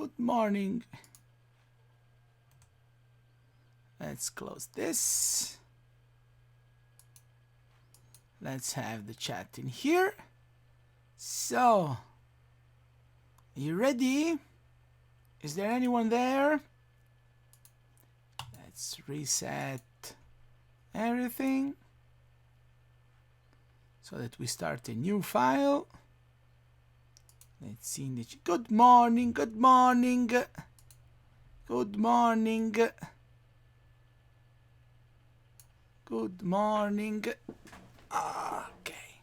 Good morning. Let's close this. Let's have the chat in here. So, you ready? Is there anyone there? Let's reset everything so that we start a new file. Let's see in the good morning, good morning, good morning, good morning. Okay.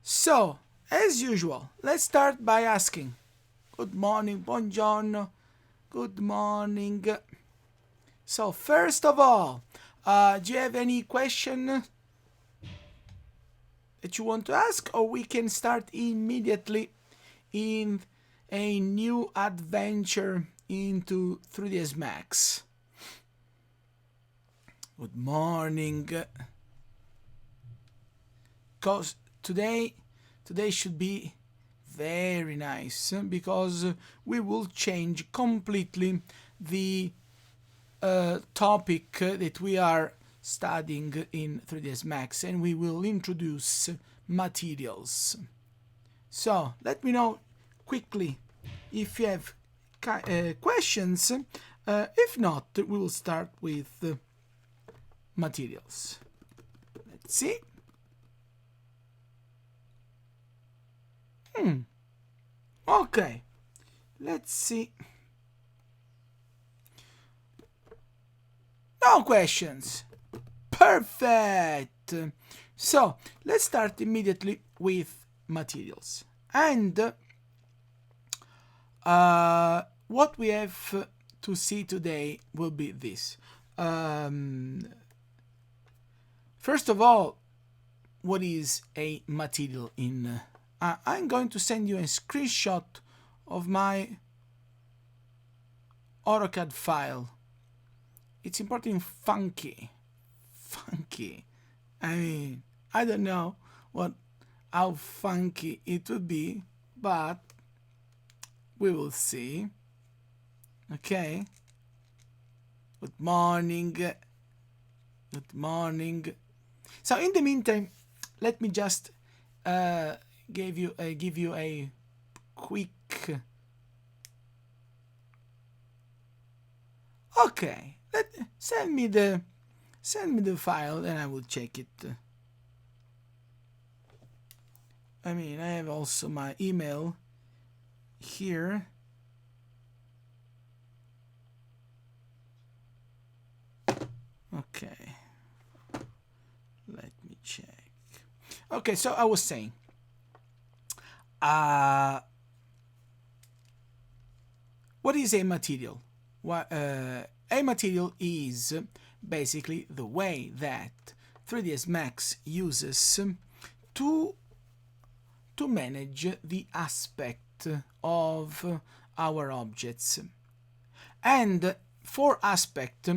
So, as usual, let's start by asking good morning, buongiorno, good morning. So, first of all, do you have any question that you want to ask, or we can start immediately in a new adventure into 3ds Max? Good morning. Because today should be very nice, because we will change completely the topic that we are studying in 3ds Max, and we will introduce materials. So let me know quickly if you have questions. If not, we will start with materials. Let's see. Okay, let's see. No questions. Perfect. So let's start immediately with materials. And what we have to see today will be this. First of all, what is a material in... I'm going to send you a screenshot of my AutoCAD file. It's important, funky. I mean, I don't know how funky it would be, but we will see. Okay. Good morning. Good morning. So in the meantime, let me just give you a quick. Okay. Send me the file and I will check it. I mean, I have also my email here. Okay. Let me check. Okay, so I was saying, what is a material? A material is basically the way that 3ds Max uses to manage the aspect of our objects. And for aspect,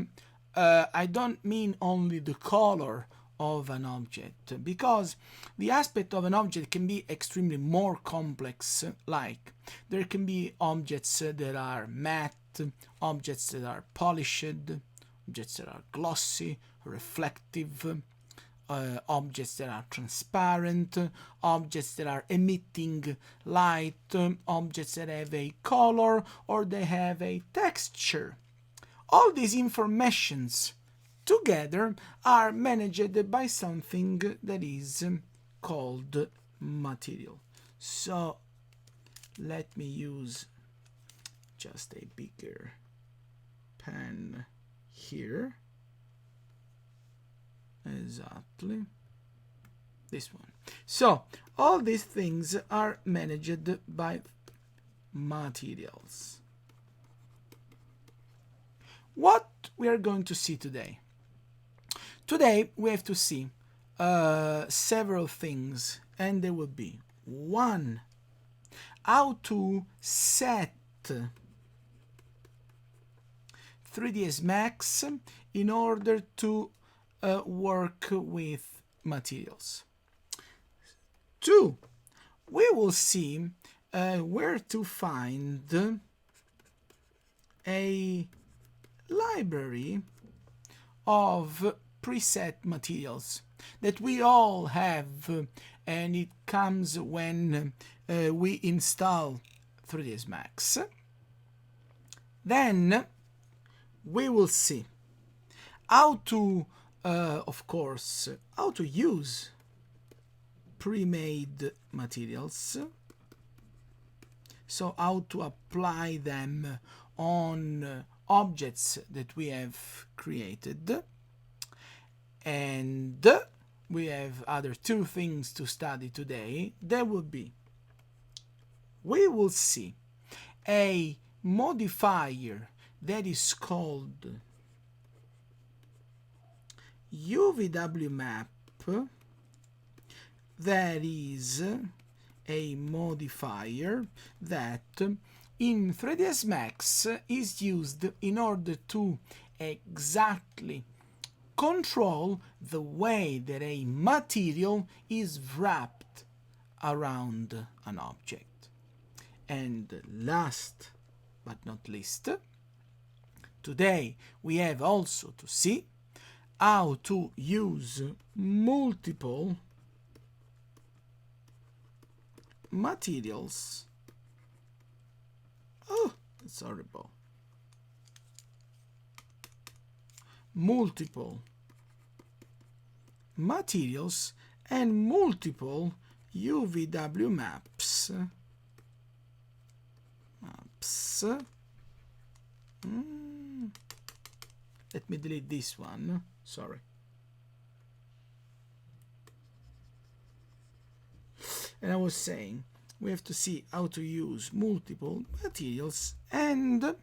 I don't mean only the color of an object, because the aspect of an object can be extremely more complex. Like there can be objects that are matte, objects that are polished, objects that are glossy, reflective, objects that are transparent, objects that are emitting light, objects that have a color or they have a texture. All these informations together are managed by something that is called material. So let me use just a bigger pen here. Exactly. This one. So all these things are managed by materials. What we are going to see today? Today we have to see several things, and there will be one, how to set 3ds Max in order to work with materials. 2, we will see where to find a library of preset materials that we all have, and it comes when we install 3ds Max. Then we will see how to, of course, how to use pre-made materials, so how to apply them on objects that we have created. And we have other two things to study today. There will be, we will see a modifier that is called UVW MAP. That is a modifier that in 3ds Max is used in order to exactly control the way that a material is wrapped around an object. And last but not least, today we have also to see how to use multiple materials. Oh, it's horrible. Multiple materials and multiple UVW maps. Let me delete this one. Sorry. And I was saying, we have to see how to use multiple materials and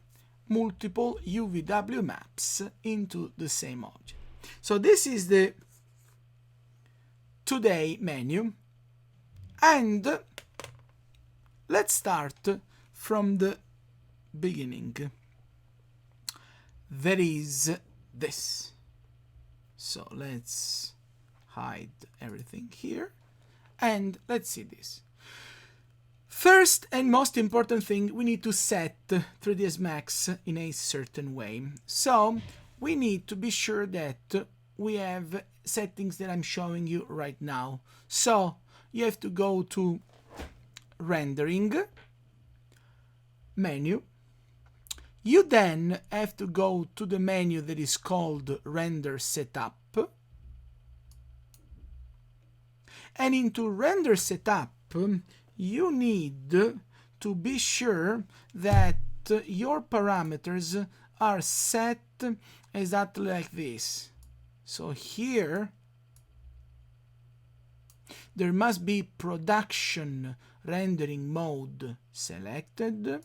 multiple UVW maps into the same object. So this is the today menu, and let's start from the beginning. There is this. So let's hide everything here and let's see this. First and most important thing, we need to set 3ds Max in a certain way. So we need to be sure that we have settings that I'm showing you right now. So you have to go to rendering, menu. You then have to go to the menu that is called render setup. And into render setup, you need to be sure that your parameters are set exactly like this. So here there must be production rendering mode selected,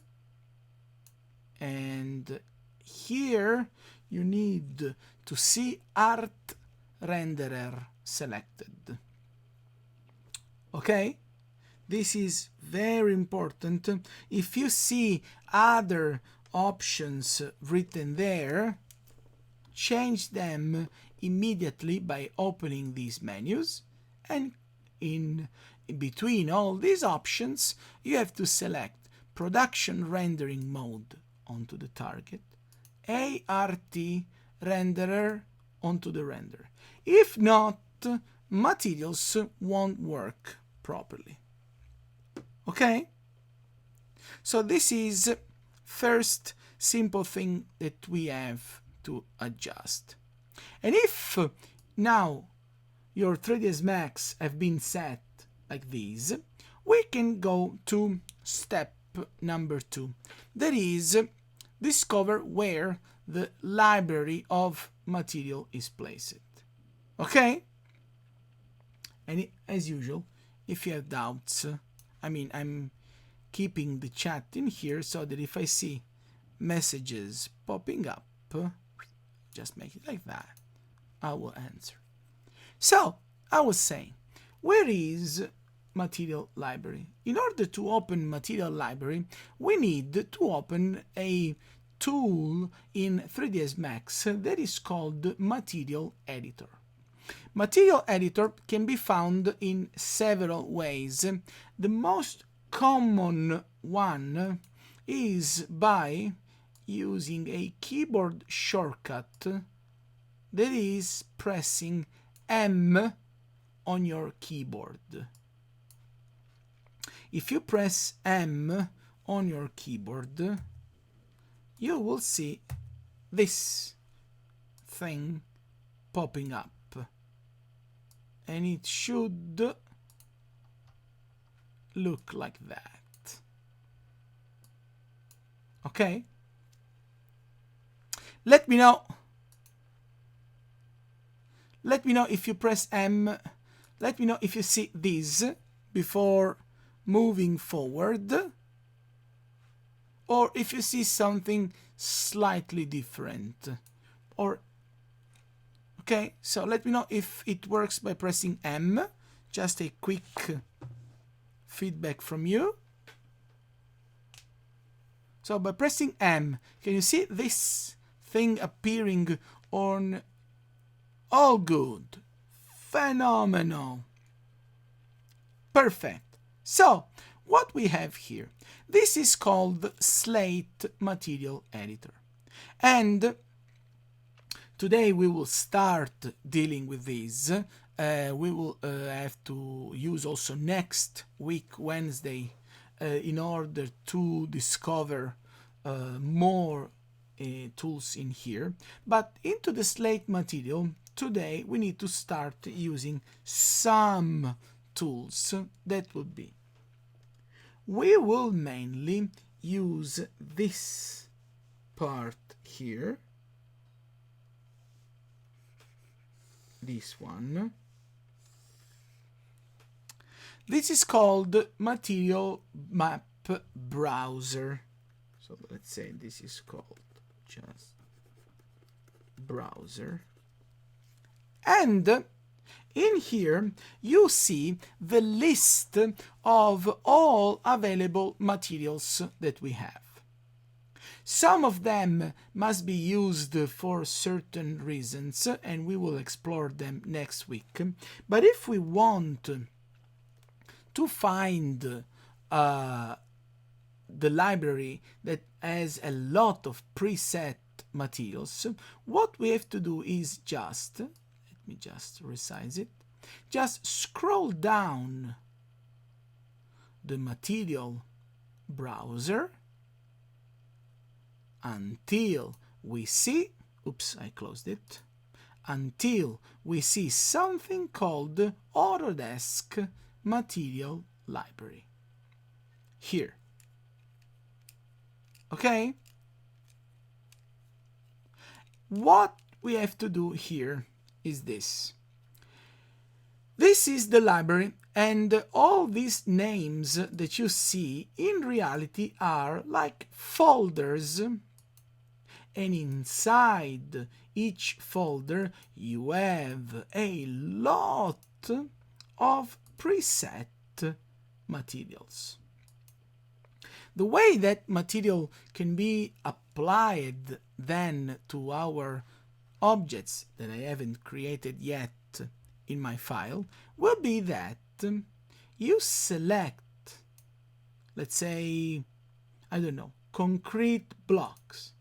and here you need to see art renderer selected. Okay? This is very important. If you see other options written there, change them immediately by opening these menus, and in between all these options you have to select production rendering mode onto the target, ART renderer onto the render. If not, materials won't work properly. Okay? So this is first simple thing that we have to adjust. And if now your 3ds Max have been set like this, we can go to step number 2. That is, discover where the library of material is placed. Okay? And as usual, if you have doubts, I'm keeping the chat in here so that if I see messages popping up, just make it like that, I will answer. So, I was saying, where is material library? In order to open material library, we need to open a tool in 3ds Max that is called material editor. Material editor can be found in several ways. The most common one is by using a keyboard shortcut that is pressing M on your keyboard. If you press M on your keyboard, you will see this thing popping up, and it should look like that. Okay? Let me know if you press M. Let me know if you see this before moving forward, or if you see something slightly different. Or okay, so let me know if it works by pressing M. Just a quick feedback from you. So by pressing M, can you see this thing appearing on? All good. Phenomenal. Perfect. So, what we have here, this is called Slate Material Editor. And today we will start dealing with this. We will have to use also next week, Wednesday, in order to discover more tools in here. But into the slate material, today we need to start using some tools. That would be, we will mainly use this part here, this one. This is called Material Map Browser. So let's say this is called just browser. And in here you see the list of all available materials that we have. Some of them must be used for certain reasons, and we will explore them next week. But if we want to find the library that has a lot of preset materials, what we have to do is just, let me just resize it, just scroll down the material browser until we see, oops, I closed it, until we see something called Autodesk Material Library. Here. Okay? What we have to do here is this. This is the library, and all these names that you see in reality are like folders, and inside each folder you have a lot of preset materials. The way that material can be applied then to our objects that I haven't created yet in my file will be that you select, let's say, I don't know, concrete blocks.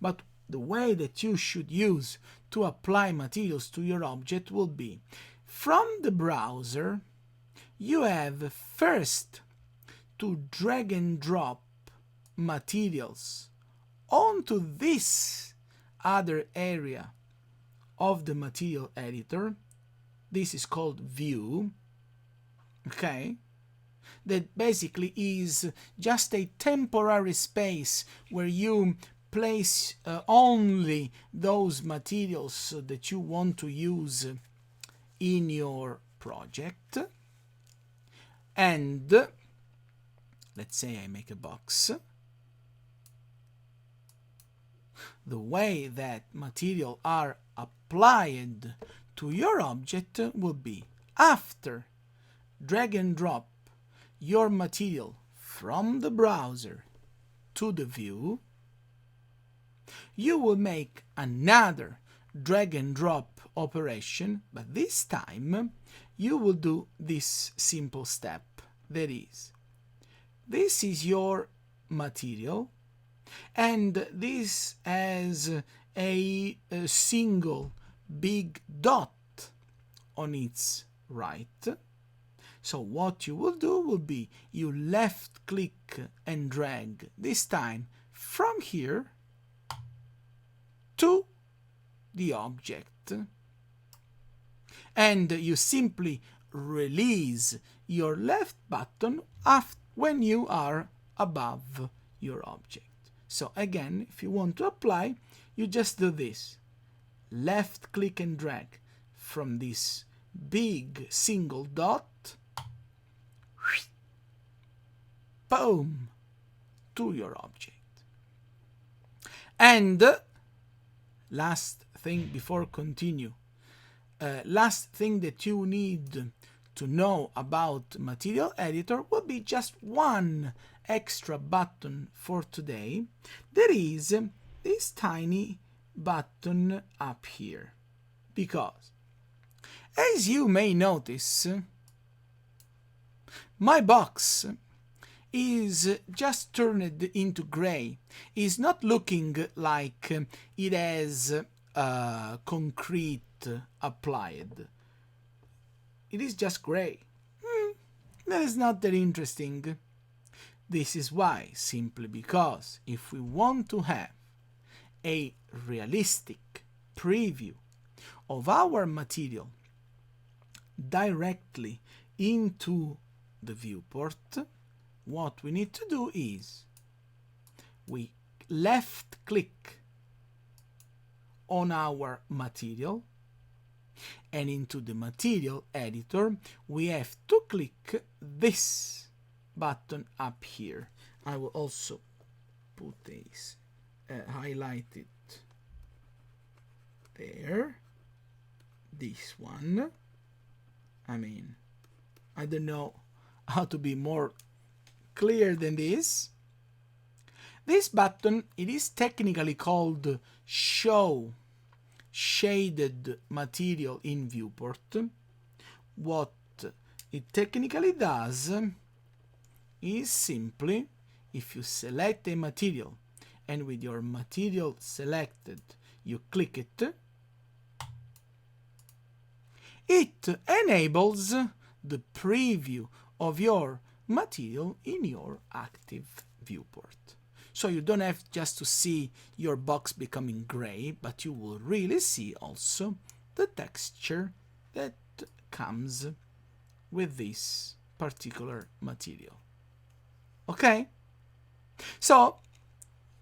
But the way that you should use to apply materials to your object will be, from the browser, you have first to drag and drop materials onto this other area of the material editor. This is called view, okay? That basically is just a temporary space where you place only those materials that you want to use in your project. And let's say I make a box. The way that material are applied to your object will be, after drag and drop your material from the browser to the view, you will make another drag and drop operation, but this time you will do this simple step. That is, this is your material, and this has a single big dot on its right. So what you will do will be you left click and drag, this time from here to the object, and you simply release your left button when you are above your object. So again, if you want to apply, you just do this. Left click and drag from this big single dot, boom, to your object. And last thing before continue, last thing that you need to know about Material Editor will be just one extra button for today. There is this tiny button up here, because as you may notice, my box is just turned into gray. It's not looking like it has concrete applied. It is just gray. That is not that interesting. This is why, simply because if we want to have a realistic preview of our material directly into the viewport, what we need to do is we left click on our material, and into the material editor we have to click this button up here. I will also put this highlighted there, this one. I mean, I don't know how to be more clear than this. This button, it is technically called Show Shaded Material in Viewport. What it technically does is simply, if you select a material and with your material selected you click it, it enables the preview of your material in your active viewport. So you don't have just to see your box becoming gray, but you will really see also the texture that comes with this particular material. Okay? So,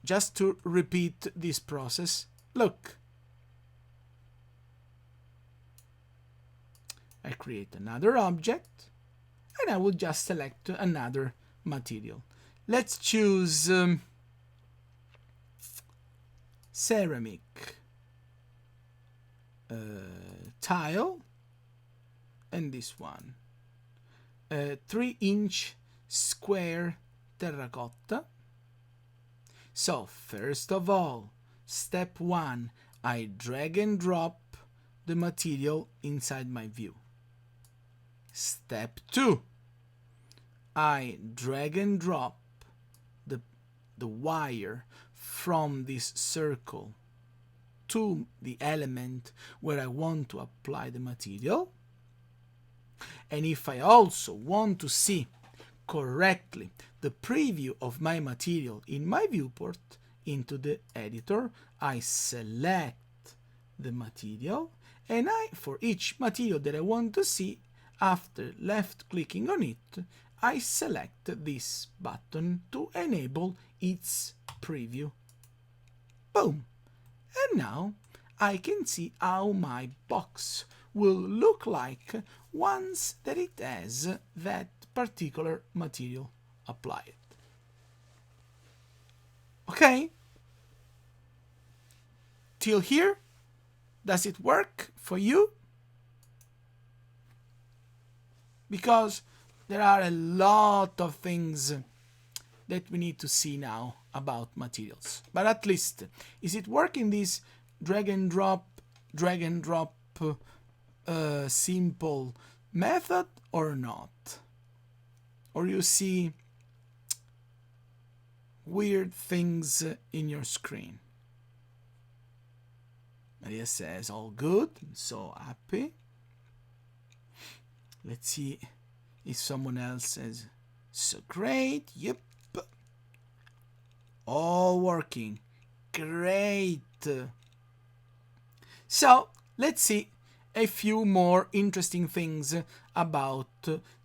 just to repeat this process, look. I create another object, and I will just select another material. Let's choose ceramic tile, and this one, 3-inch square terracotta. So first of all, step 1, I drag and drop the material inside my view. Step 2, I drag and drop the wire from this circle to the element where I want to apply the material. And if I also want to see correctly the preview of my material in my viewport into the editor, I select the material, and for each material that I want to see, after left clicking on it, I select this button to enable its preview. Boom! And now I can see how my box will look like once that it has that particular material applied. Okay? Till here, does it work for you? Because there are a lot of things that we need to see now about materials. But at least, is it working, this drag and drop drag and drop simple method or not? Or you see weird things in your screen? Maria says all good, I'm so happy. Let's see if someone else says so great. Yep, all working great. So let's see a few more interesting things about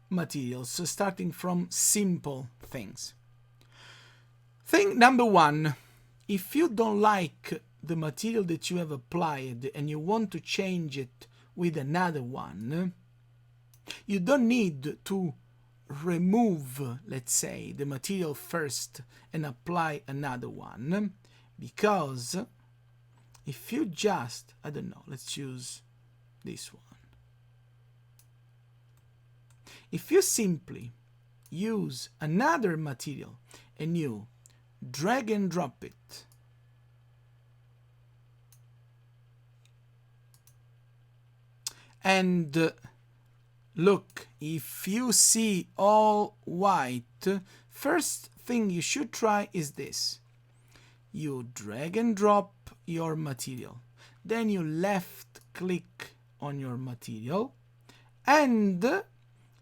materials, so starting from simple things. Thing number one, if you don't like the material that you have applied and you want to change it with another one, you don't need to remove, let's say, the material first and apply another one, because if you just, I don't know, let's choose this one. If you simply use another material and you drag and drop it, and look, if you see all white, first thing you should try is this. You drag and drop your material, then you left click on your material, and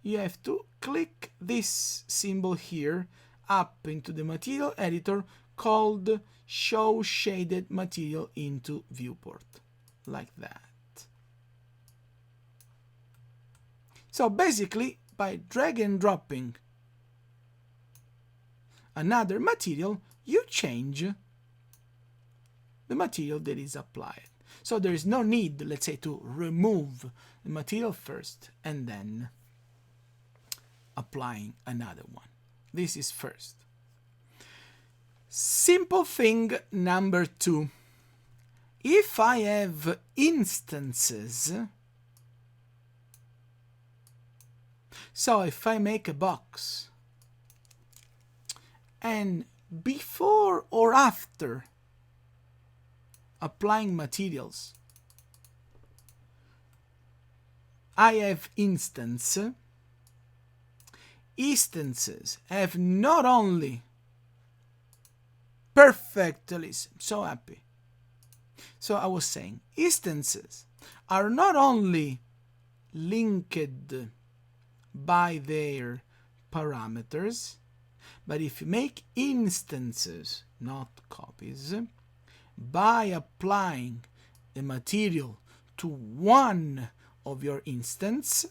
you have to click this symbol here up into the material editor called Show Shaded Material into Viewport, like that. So basically, by drag and dropping another material, you change the material that is applied. So there is no need, let's say, to remove the material first and then applying another one. This is first. Simple thing number two. If I have instances, so if I make a box and before or after applying materials, I have instances have not only perfectly, so happy. So I was saying, instances are not only linked by their parameters, but if you make instances, not copies, by applying the material to one of your instance,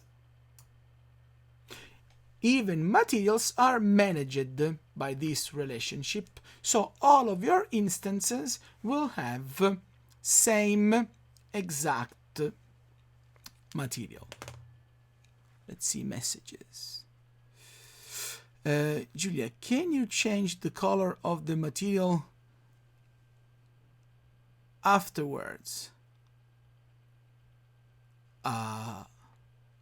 even materials are managed by this relationship, so all of your instances will have same exact material. Let's see messages. Julia, can you change the color of the material afterwards?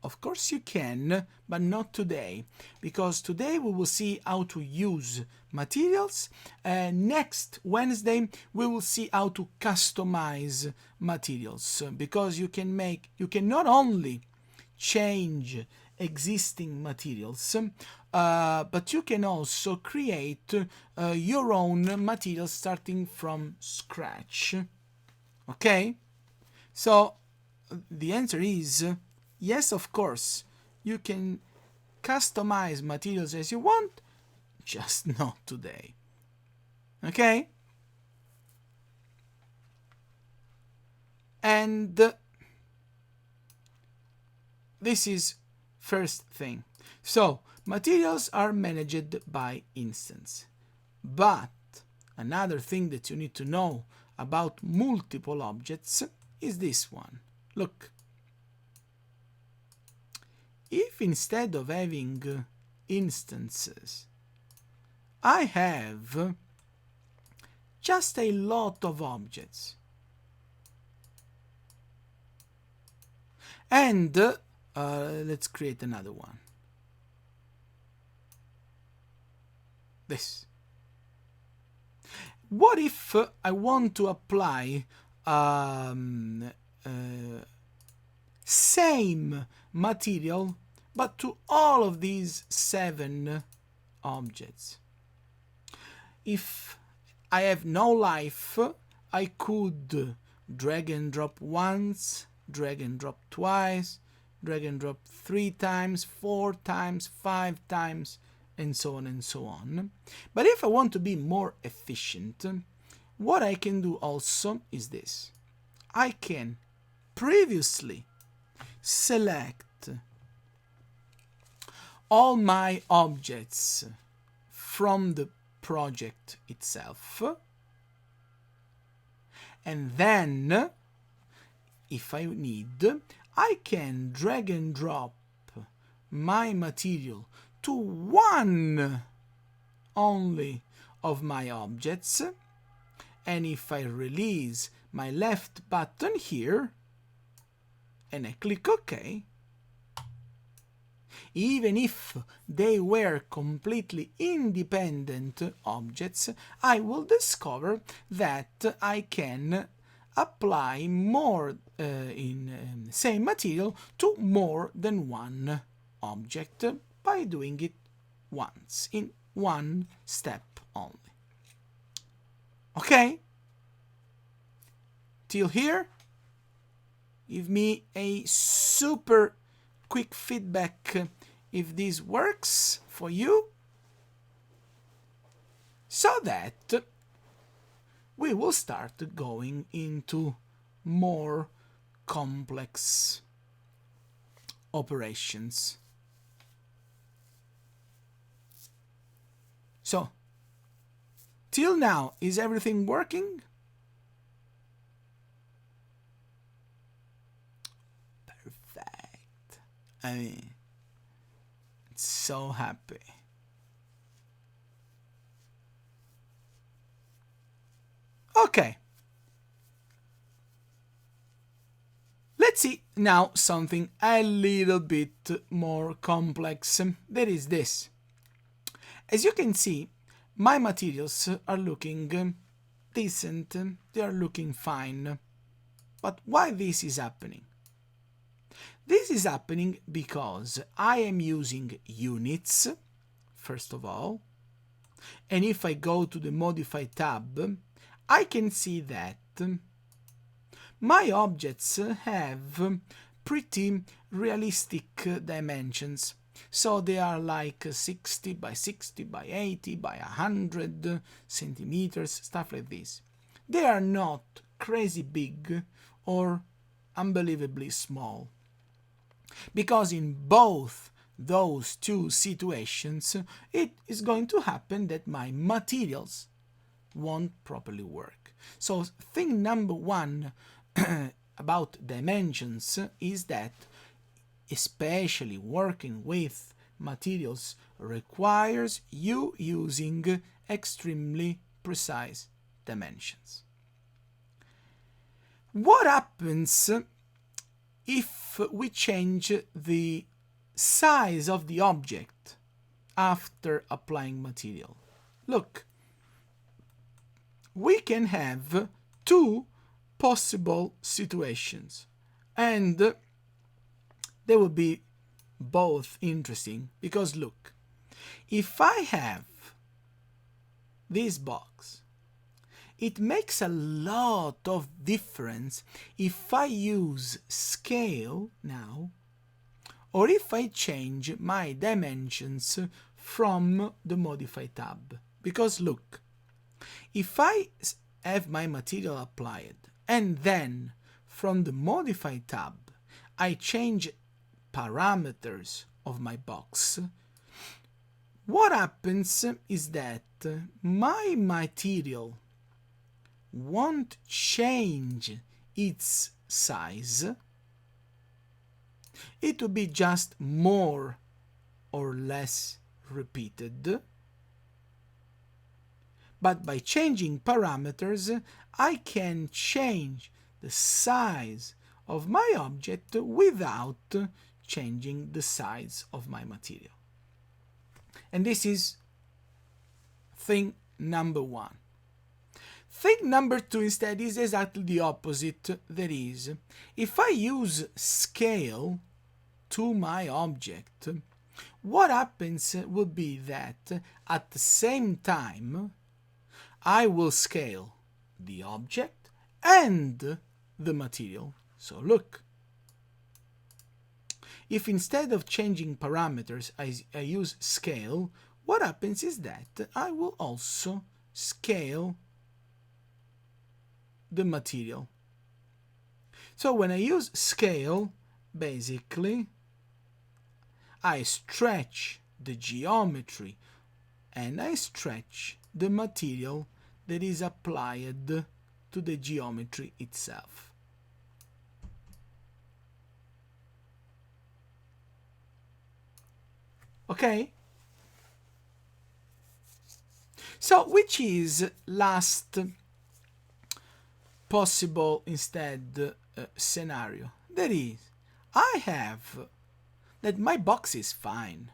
Of course you can, but not today, because today we will see how to use materials. Next Wednesday we will see how to customize materials, because you can not only change existing materials, but you can also create your own materials starting from scratch. Okay? So the answer is yes, of course, you can customize materials as you want, just not today. Okay? And this is first thing. So, materials are managed by instance. But another thing that you need to know about multiple objects is this one. Look. If instead of having instances, I have just a lot of objects, and let's create another one. This. What if I want to apply same material, but to all of these 7 objects. If I have no life, I could drag and drop once, drag and drop twice, drag and drop 3 times, 4 times, 5 times, and so on and so on. But if I want to be more efficient, what I can do also is this. I can previously select all my objects from the project itself, and then, if I need, I can drag and drop my material to one only of my objects, and if I release my left button here and I click OK, even if they were completely independent objects, I will discover that I can apply more same material to more than one object by doing it once, in one step only. Okay? Till here? Give me a super quick feedback if this works for you, so that we will start going into more complex operations. So, till now, is everything working? Perfect. I mean, so happy. Okay. Let's see now something a little bit more complex. That is this. As you can see, my materials are looking decent, they are looking fine. But why this is happening? This is happening because I am using units, first of all, and if I go to the Modify tab, I can see that my objects have pretty realistic dimensions. So they are like 60 by 60 by 80 by 100 centimeters, stuff like this. They are not crazy big or unbelievably small. Because in both those two situations, it is going to happen that my materials won't properly work. So thing number one about dimensions is that especially working with materials requires you using extremely precise dimensions. What happens if we change the size of the object after applying material? Look, we can have two possible situations, and they will be both interesting, because look, if I have this box, it makes a lot of difference if I use scale now or if I change my dimensions from the Modify tab. Because look, if I have my material applied and then from the Modify tab I change parameters of my box, what happens is that my material won't change its size. It will be just more or less repeated. But by changing parameters, I can change the size of my object without changing the size of my material. And this is thing number one. Thing number 2 instead is exactly the opposite. That is, if I use scale to my object, what happens will be that at the same time I will scale the object and the material. So look, if instead of changing parameters I use scale, what happens is that I will also scale the material. So when I use scale, basically I stretch the geometry and I stretch the material that is applied to the geometry itself. Okay? So which is last possible instead scenario? That is, I have that my box is fine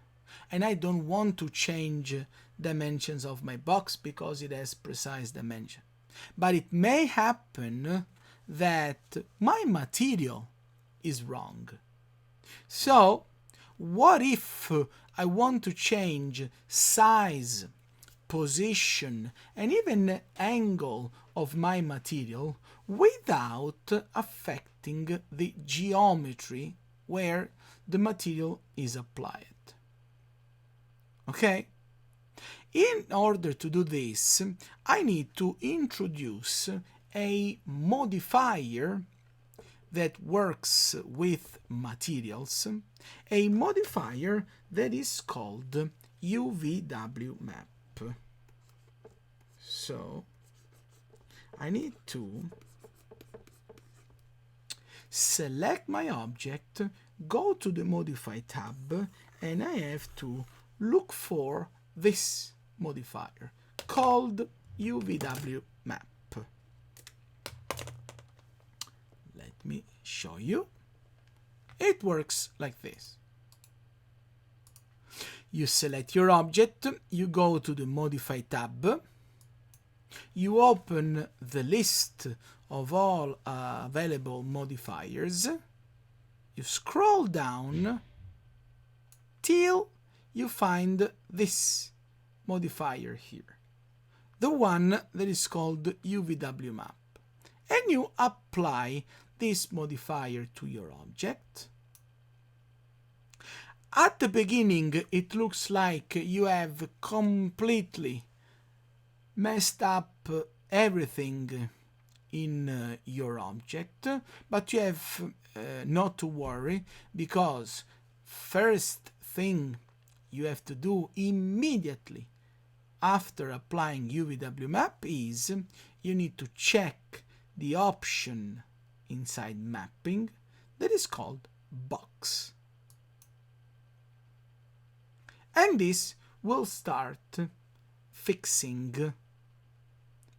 and I don't want to change dimensions of my box because it has precise dimension. But it may happen that my material is wrong. So what if I want to change size, position, and even angle of my material without affecting the geometry where the material is applied? Okay? In order to do this, I need to introduce a modifier that works with materials, a modifier that is called UVW MAP. So I need to select my object, go to the Modify tab, and I have to look for this modifier called UVW MAP. Let me show you. It works like this. You select your object, you go to the Modify tab, you open the list of all available modifiers, you scroll down till you find this modifier here, the one that is called UVW MAP, and you apply this modifier to your object. At the beginning it looks like you have completely messed up everything in your object, but you have not to worry, because first thing you have to do immediately after applying UVW MAP is you need to check the option inside mapping that is called box. And this will start fixing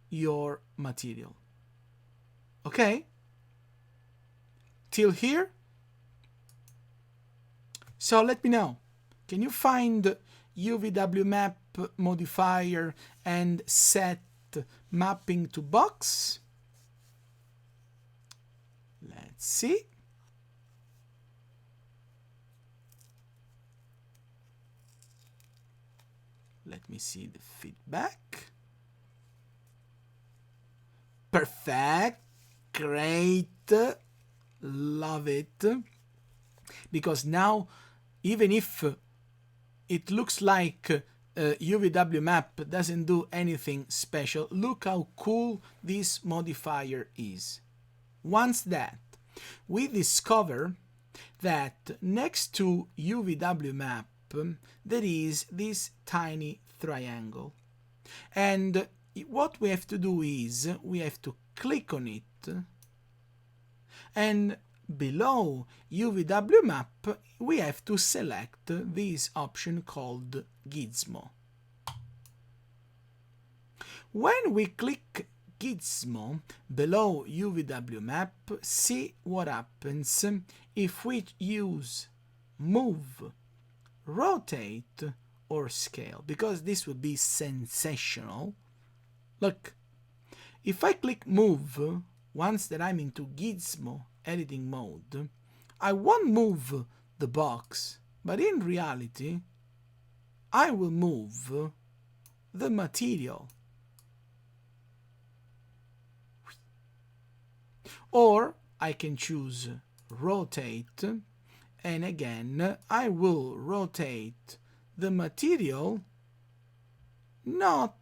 your material. Okay? Till here? So let me know. Can you find UVW MAP modifier and set mapping to box? Let's see. Let me see the feedback. Perfect. Great. Love it. Because now, even if it looks like UVW MAP doesn't do anything special, look how cool this modifier is. Once that, we discover that next to UVW MAP there is this tiny triangle, and what we have to do is we have to click on it, and below UVW MAP we have to select this option called Gizmo. When we click Gizmo below UVW MAP, see what happens if we use Move, Rotate or Scale, because this would be sensational. Look, If I click move, once that I'm into Gizmo editing mode, I won't move the box, but in reality, I will move the material. Or I can choose rotate, and again I will rotate the material not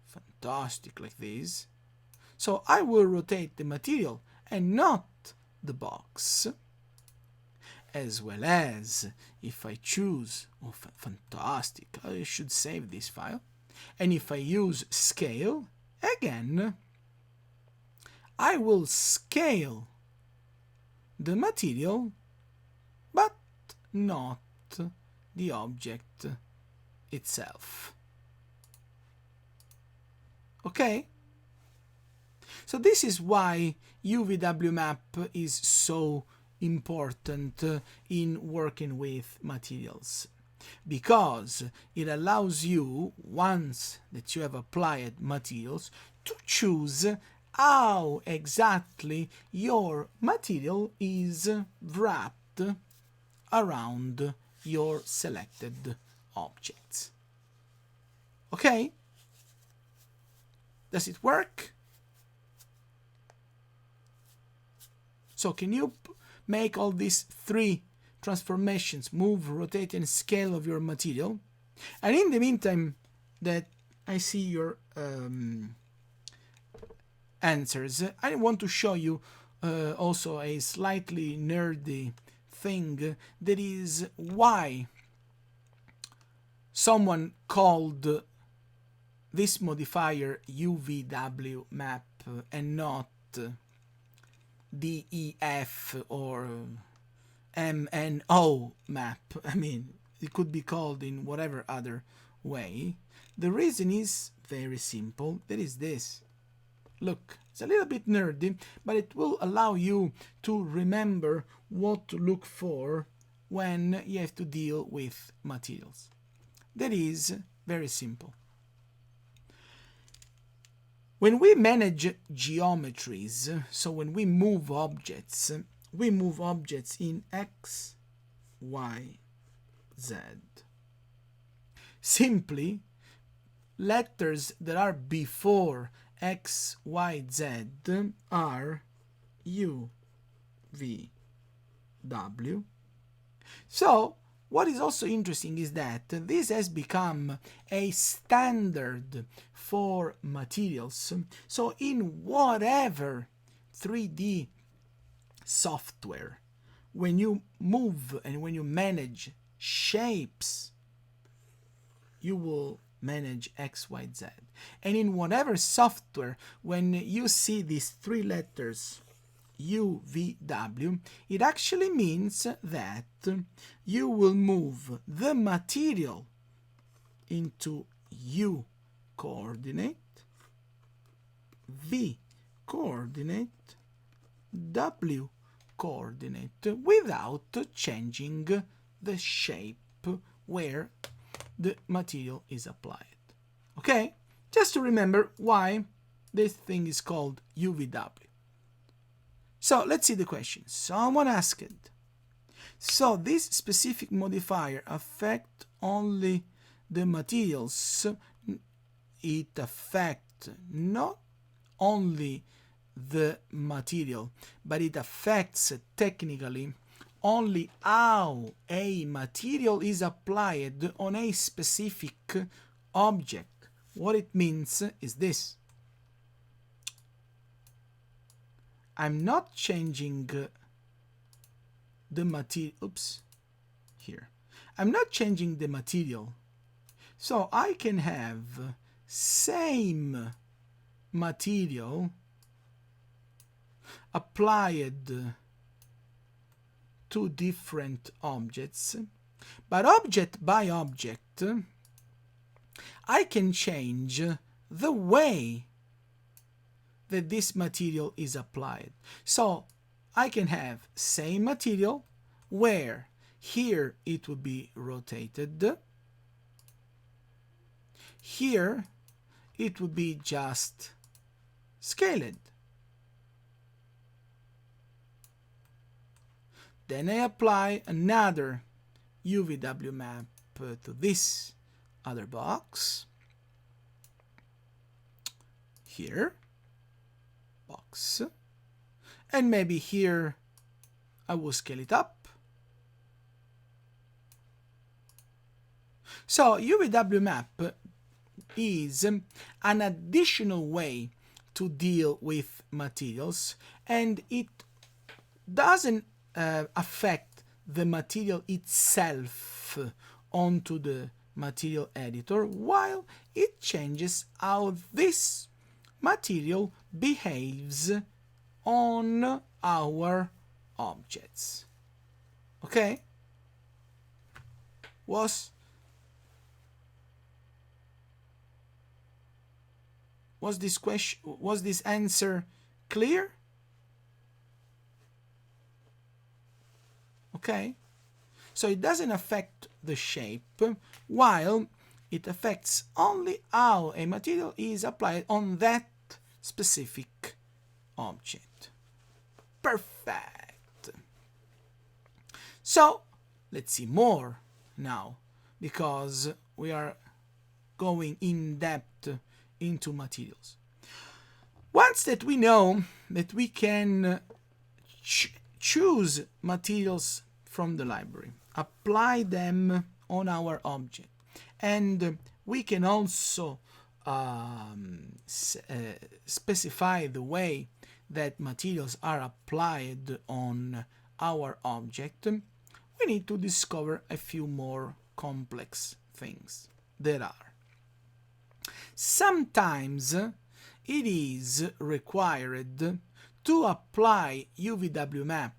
fantastic like this. So I will rotate the material and not the box. As well as if I choose, oh fantastic, I should save this file. And if I use scale, again, I will scale the material, but not the object itself. Okay? So this is why UVW map is so important in working with materials, because it allows you, once that you have applied materials, to choose how exactly your material is wrapped around your selected objects. Okay? Does it work? So can you make all these three transformations, move, rotate, and scale of your material? And in the meantime that I see your answers, I want to show you also a slightly nerdy thing, that is why someone called this modifier UVW map and not DEF or MNO map. I mean, it could be called in whatever other way. The reason is very simple. That is this. Look, it's a little bit nerdy, but it will allow you to remember what to look for when you have to deal with materials. That is very simple. When we manage geometries, so when we move objects in X, Y, Z. Simply, letters that are before X, Y, Z are U, V, W. So, what is also interesting is that this has become a standard for materials. So in whatever 3D software, when you move and when you manage shapes, you will manage X, Y, Z. And in whatever software, when you see these three letters UVW, it actually means that you will move the material into U coordinate, V coordinate, W coordinate, without changing the shape where the material is applied. Okay? Just to remember why this thing is called UVW. So let's see the question. Someone asked, so this specific modifier affect only the materials. It affects not only the material, but it affects technically only how a material is applied on a specific object. What it means is this. I'm not changing the material. Oops, here. I'm not changing the material. So I can have same material applied to different objects, but object by object, I can change the way that this material is applied. So I can have same material where here it would be rotated, Here it would be just scaled. Then I apply another UVW map to this other box. Here, box. And maybe here I will scale it up. So UVW map is an additional way to deal with materials, and it doesn't affect the material itself onto the material editor, while it changes how this material behaves on our objects. Okay? Was this answer clear? Okay? So it doesn't affect the shape, while it affects only how a material is applied on that specific object. Perfect. So let's see more now, because we are going in depth into materials. Once that we know that we can choose materials from the library, apply them on our object, and we can also specify the way that materials are applied on our object, we need to discover a few more complex things there are. Sometimes it is required to apply UVW map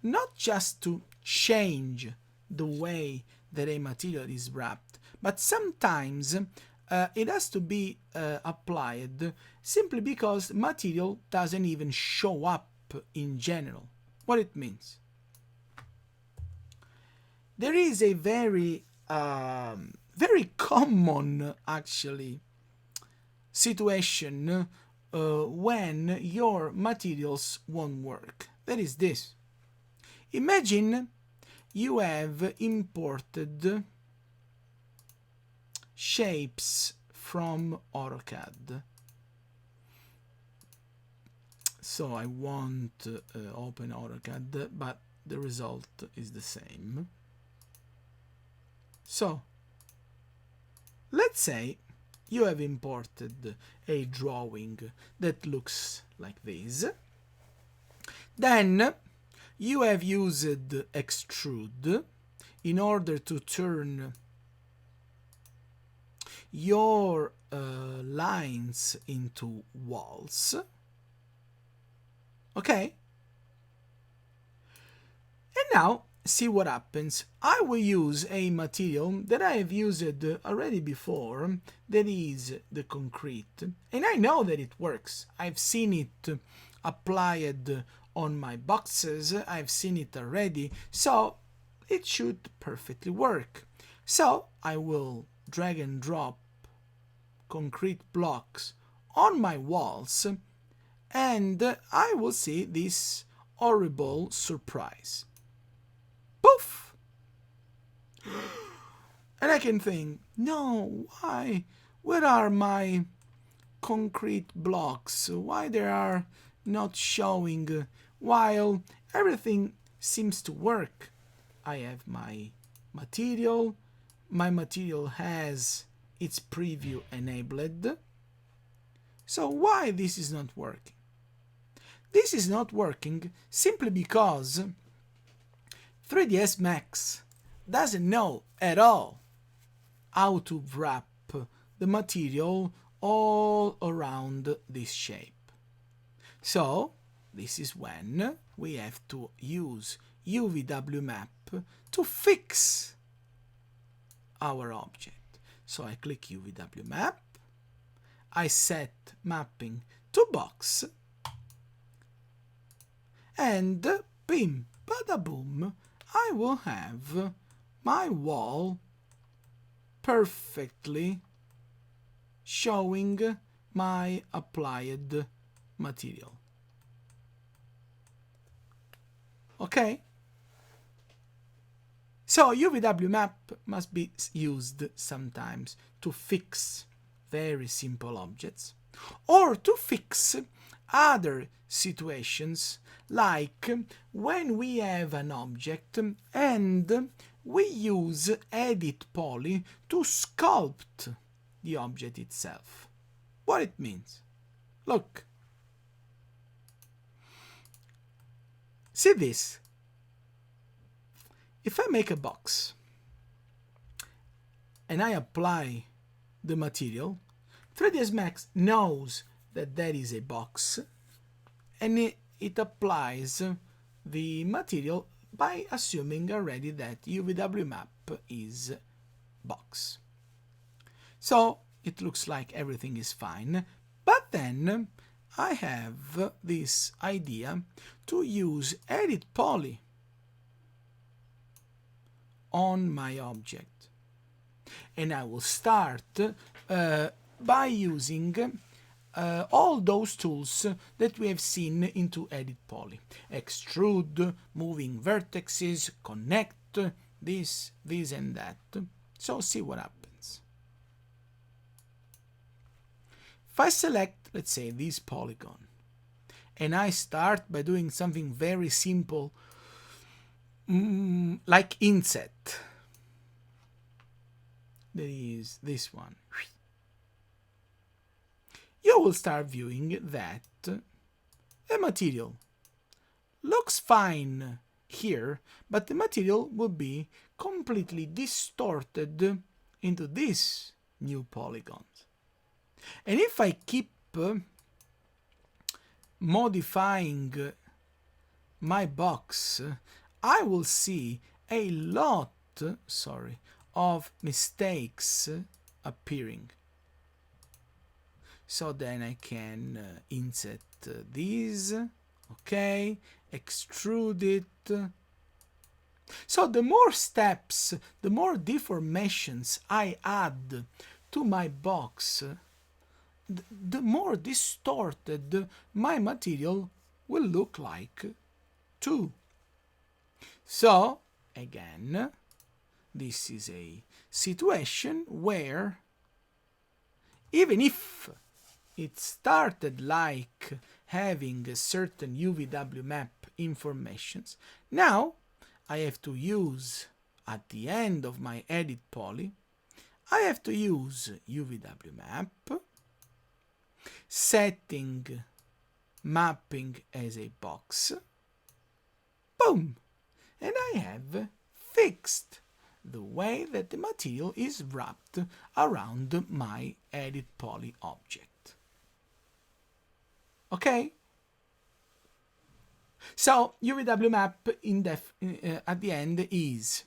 not just to change the way that a material is wrapped, but sometimes it has to be applied simply because material doesn't even show up in general. What it means? There is a very common, actually, situation when your materials won't work. That is this. Imagine you have imported shapes from AutoCAD. So I won't open AutoCAD, but the result is the same. So let's say you have imported a drawing that looks like this. Then you have used extrude in order to turn your lines into walls. Okay? And now see what happens. I will use a material that I have used already before, that is the concrete, and I know that it works. I've seen it applied on my boxes, I've seen it already, so it should perfectly work. So I will drag and drop concrete blocks on my walls, and I will see this horrible surprise. Poof! And I can think, no, why? Where are my concrete blocks? Why they are not showing while everything seems to work? I have my material has its preview enabled. So why this is not working? This is not working simply because 3ds Max doesn't know at all how to wrap the material all around this shape. So this is when we have to use UVW map to fix our object. So I click UVW map, I set mapping to box, and bim, bada boom, I will have my wall perfectly showing my applied material. Okay? So UVW map must be used sometimes to fix very simple objects or to fix other situations, like when we have an object and we use edit poly to sculpt the object itself. What it means? Look. See this? If I make a box and I apply the material, 3ds Max knows that that is a box and it applies the material by assuming already that UVW map is box. So it looks like everything is fine, but then I have this idea to use edit poly on my object, and I will start by using all those tools that we have seen into edit poly: extrude, moving vertices, connect, this and that. So see what happens. If I select, let's say, this polygon, and I start by doing something very simple, like inset, that is this one, you will start viewing that the material looks fine here, but the material will be completely distorted into these new polygons. And if I keep modifying my box, I will see a lot, of mistakes appearing. So then I can insert these, okay, extrude it. So the more steps, the more deformations I add to my box, the more distorted my material will look like too. So again, this is a situation where even if it started like having a certain UVW map informations, now I have to use, at the end of my edit poly, I have to use UVW map, setting mapping as a box, boom, and I have fixed the way that the material is wrapped around my edit poly object. Okay? So UVW map at the end is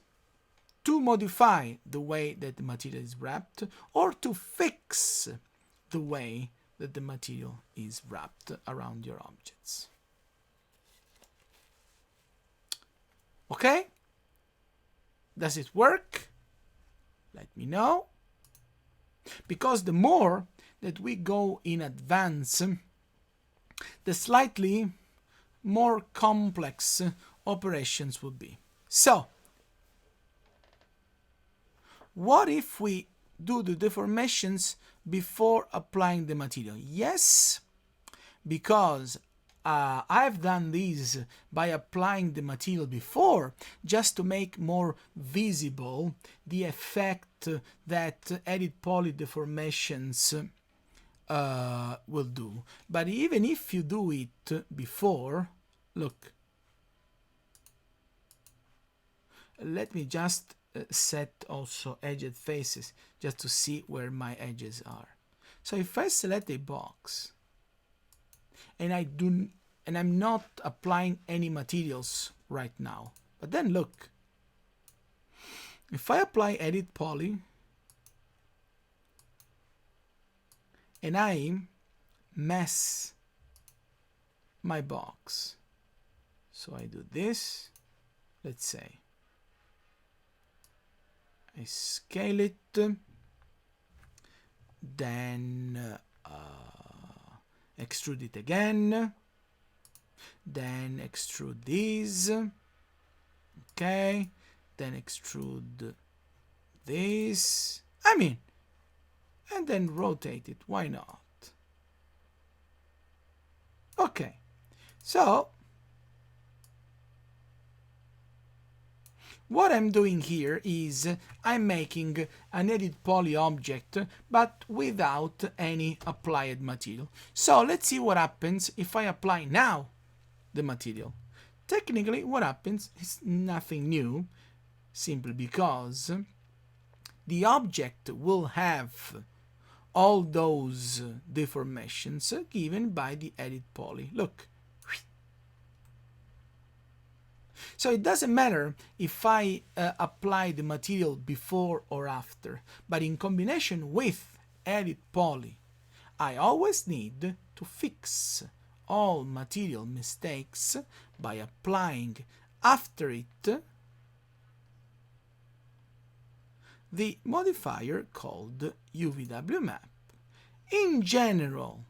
to modify the way that the material is wrapped or to fix the way that the material is wrapped around your objects. Okay? Does it work? Let me know. Because the more that we go in advance, the slightly more complex operations will be. So, what if we do the deformations before applying the material? Yes, because I've done these by applying the material before, just to make more visible the effect that edit poly deformations will do. But even if you do it before, look, let me just set also edged faces just to see where my edges are. So if I select a box and I'm not applying any materials right now, but then look, if I apply edit poly and I mess my box, so I do this, let's say I scale it, then extrude it again, then extrude this, okay, then extrude this, and then rotate it, why not? Okay, so what I'm doing here is I'm making an edit poly object, but without any applied material. So let's see what happens if I apply now the material. Technically, what happens is nothing new, simply because the object will have all those deformations given by the edit poly. Look. So it doesn't matter if I apply the material before or after, but in combination with edit poly, I always need to fix all material mistakes by applying after it the modifier called UVW MAP. In general,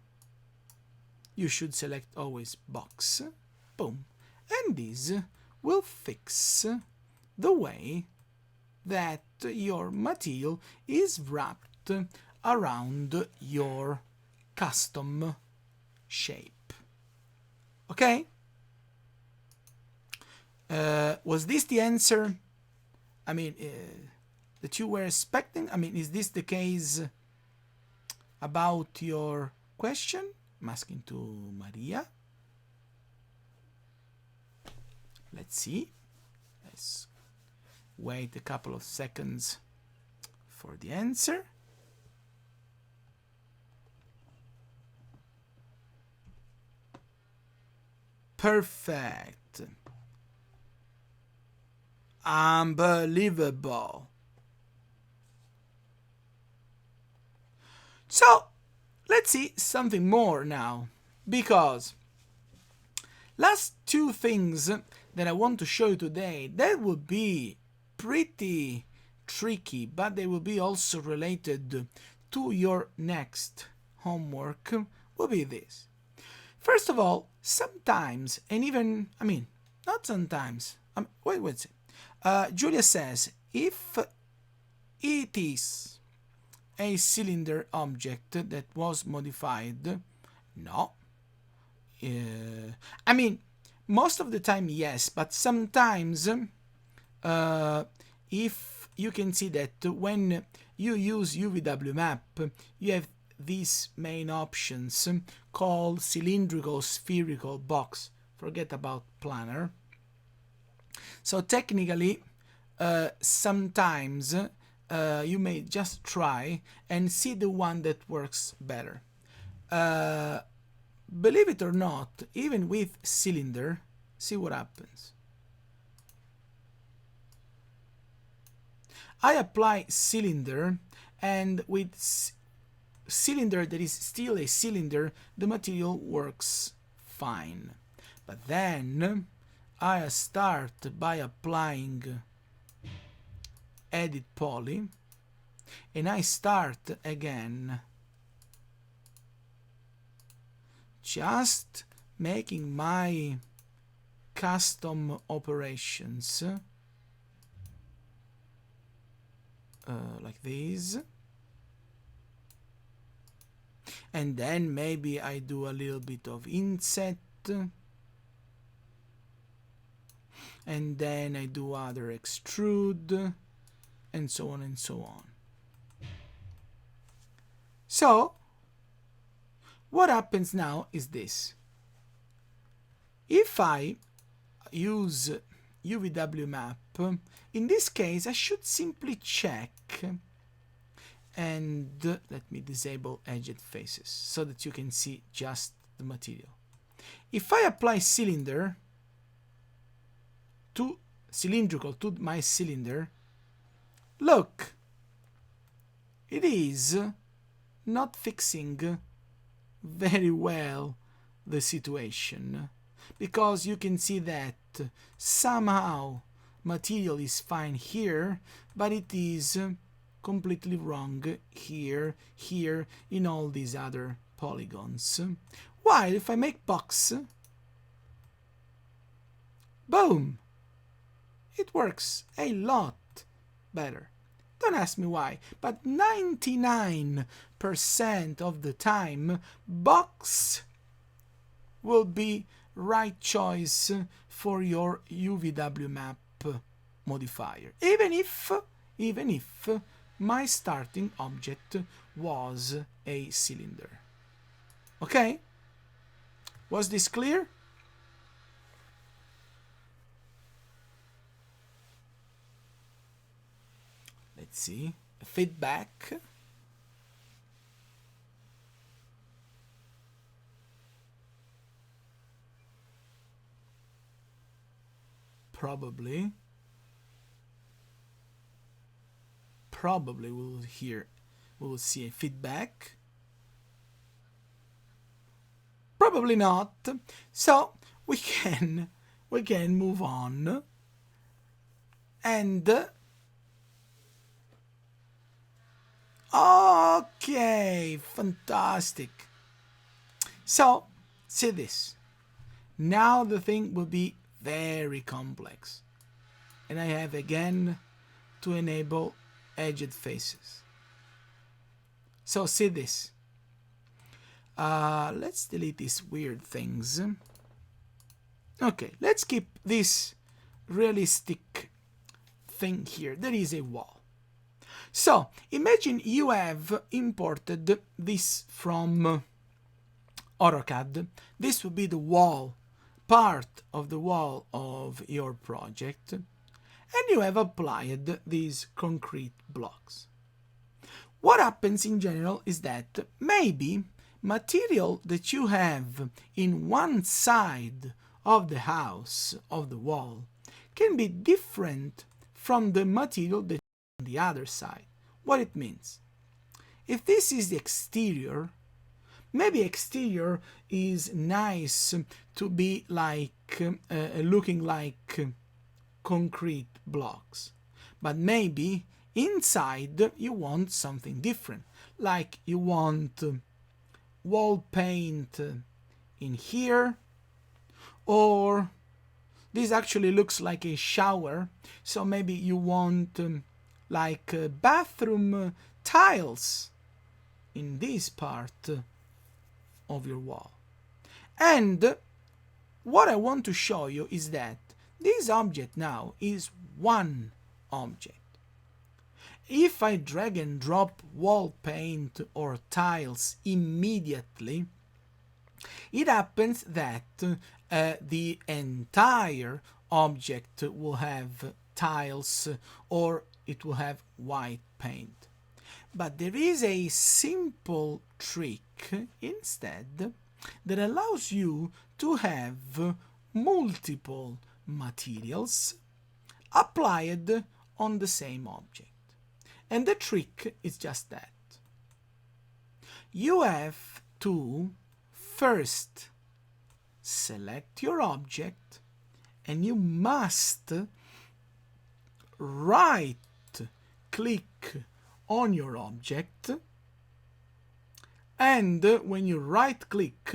you should select always box, boom, and this will fix the way that your material is wrapped around your custom shape. Okay? Was this the answer? That you were expecting? Is this the case about your question? I'm asking to Maria. Let's see. Let's wait a couple of seconds for the answer. Perfect. Unbelievable. So, let's see something more now, because last two things that I want to show you today, that will be pretty tricky, but they will be also related to your next homework, will be this. First of all, sometimes, and even, not sometimes, wait, Julia says, if it is a cylinder object that was modified, no. Most of the time, yes, but sometimes, if you can see that when you use UVW MAP, you have these main options called cylindrical, spherical, box. Forget about planar. So technically, sometimes you may just try and see the one that works better. Believe it or not, even with cylinder, see what happens. I apply cylinder, and with cylinder that is still a cylinder, the material works fine. But then I start by applying edit poly, and I start again just making my custom operations like this, and then maybe I do a little bit of inset, and then I do other extrude, and so on and so on. So what happens now is this. If I use UVW MAP, in this case I should simply check, and let me disable edged faces so that you can see just the material. If I apply cylinder to cylindrical to my cylinder, look, it is not fixing very well the situation, because you can see that somehow material is fine here, but it is completely wrong here, here, in all these other polygons. While if I make box, boom, it works a lot better. Don't ask me why, but 99% of the time, box will be right choice for your UVW map modifier, even if my starting object was a cylinder. Okay? Was this clear? Let's see. Feedback. Probably we'll see a feedback. Probably not. So we can move on. And okay, fantastic. So see this. Now the thing will be very complex, and I have again to enable edged faces. So see this. Let's delete these weird things. Okay, let's keep this realistic thing here. There is a wall. So imagine you have imported this from AutoCAD. This would be the wall, part of the wall of your project, and you have applied these concrete blocks. What happens in general is that maybe material that you have in one side of the house, of the wall, can be different from the material that on the other side. What it means? If this is the exterior, maybe exterior is nice to be like looking like concrete blocks, but maybe inside you want something different, like you want wall paint in here, or this actually looks like a shower, so maybe you want like bathroom tiles in this part of your wall. And what I want to show you is that this object now is one object. If I drag and drop wall paint or tiles immediately, it happens that the entire object will have tiles or it will have white paint. But there is a simple trick instead that allows you to have multiple materials applied on the same object. And the trick is just that. You have to first select your object, and you must right click on your object, and when you right click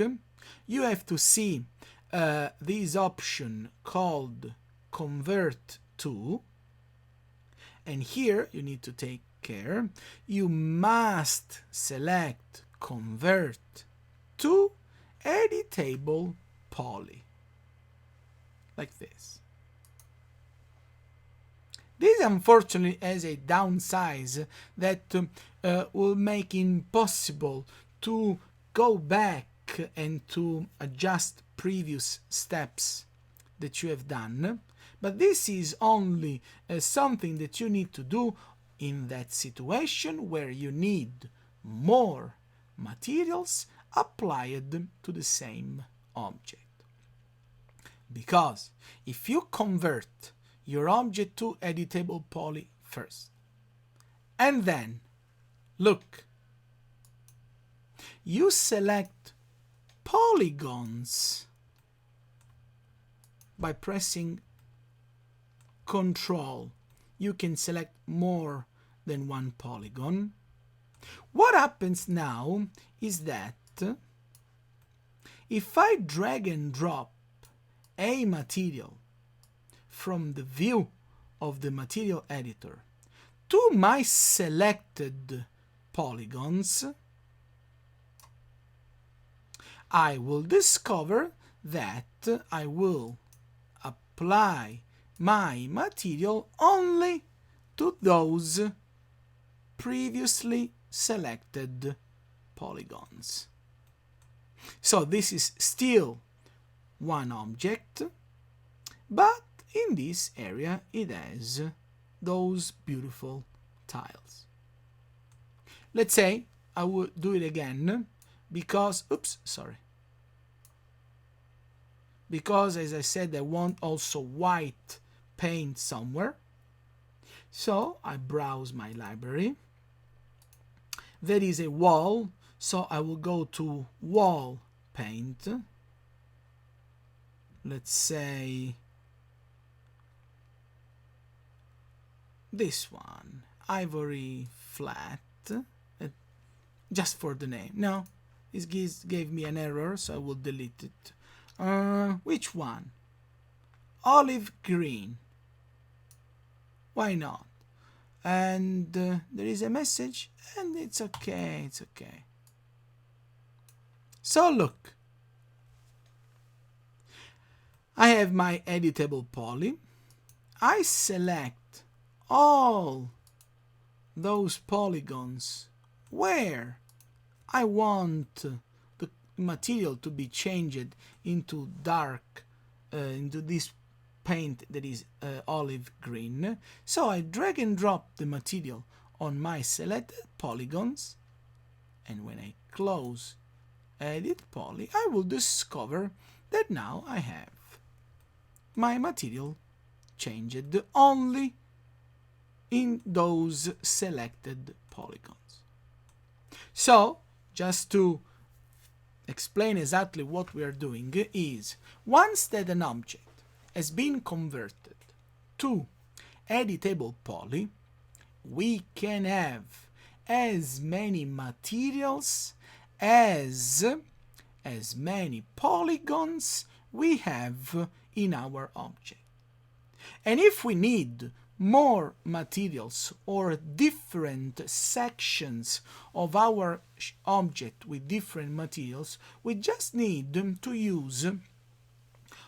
you have to see this option called convert to, and here you need to take care, you must select convert to editable poly, like this. This unfortunately has a downside that will make it impossible to go back and to adjust previous steps that you have done, but this is only something that you need to do in that situation where you need more materials applied to the same object. Because if you convert your object to editable poly first, and then look, you select polygons by pressing Control, you can select more than one polygon. What happens now is that if I drag and drop a material from the view of the material editor to my selected polygons, I will discover that I will apply my material only to those previously selected polygons. So this is still one object, but in this area it has those beautiful tiles. Let's say I would do it again because, because as I said I want also white paint somewhere. So I browse my library. There is a wall, so I will go to wall paint. Let's say this one, ivory flat, just for the name. No, it gave me an error, so I will delete it. Which one? Olive green. Why not? And there is a message, and it's okay, it's okay. So look, I have my editable poly. I select all those polygons where I want the material to be changed into dark, into this paint that is olive green. So I drag and drop the material on my selected polygons, and when I close edit poly, I will discover that now I have my material changed only in those selected polygons. So just to explain exactly what we are doing is, once that an object has been converted to editable poly, we can have as many materials as many polygons we have in our object. And if we need more materials or different sections of our object with different materials, we just need to use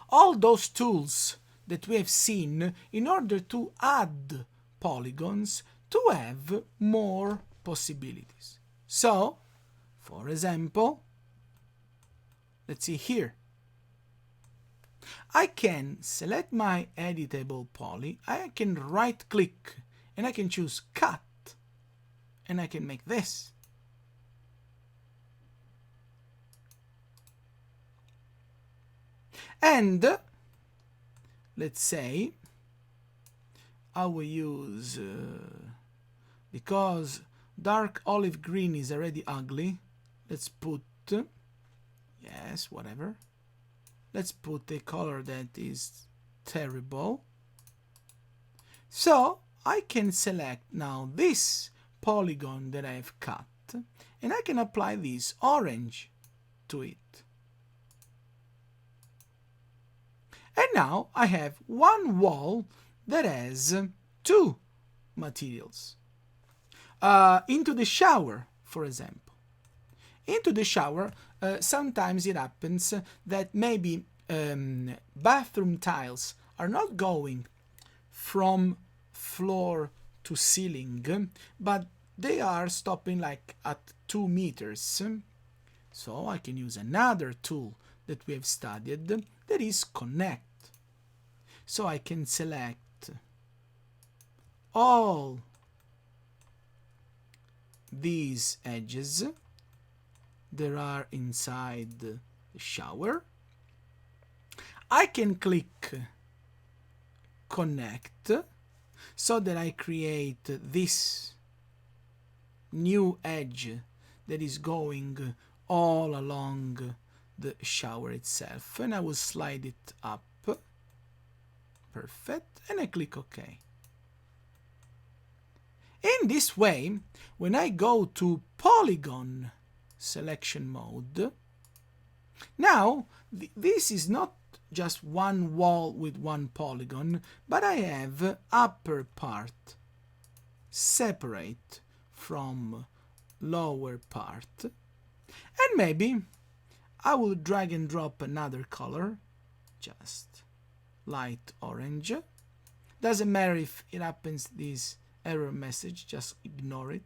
all those tools that we have seen in order to add polygons to have more possibilities. So, for example, let's see here. I can select my editable poly, I can right click and I can choose cut, and I can make this. And let's say I will use, because dark olive green is already ugly, let's put, yes, whatever. Let's put a color that is terrible. So I can select now this polygon that I have cut, and I can apply this orange to it. And now I have one wall that has two materials. Into the shower, for example. Into the shower, sometimes it happens that maybe bathroom tiles are not going from floor to ceiling, but they are stopping like at 2 meters. So I can use another tool that we have studied, that is connect. So I can select all these edges that are inside the shower. I can click connect so that I create this new edge that is going all along the shower itself, and I will slide it up. Perfect, and I click OK. In this way, when I go to polygon selection mode, now this is not just one wall with one polygon, but I have upper part separate from lower part, and maybe I will drag and drop another color, just light orange. Doesn't matter if it happens this error message, just ignore it.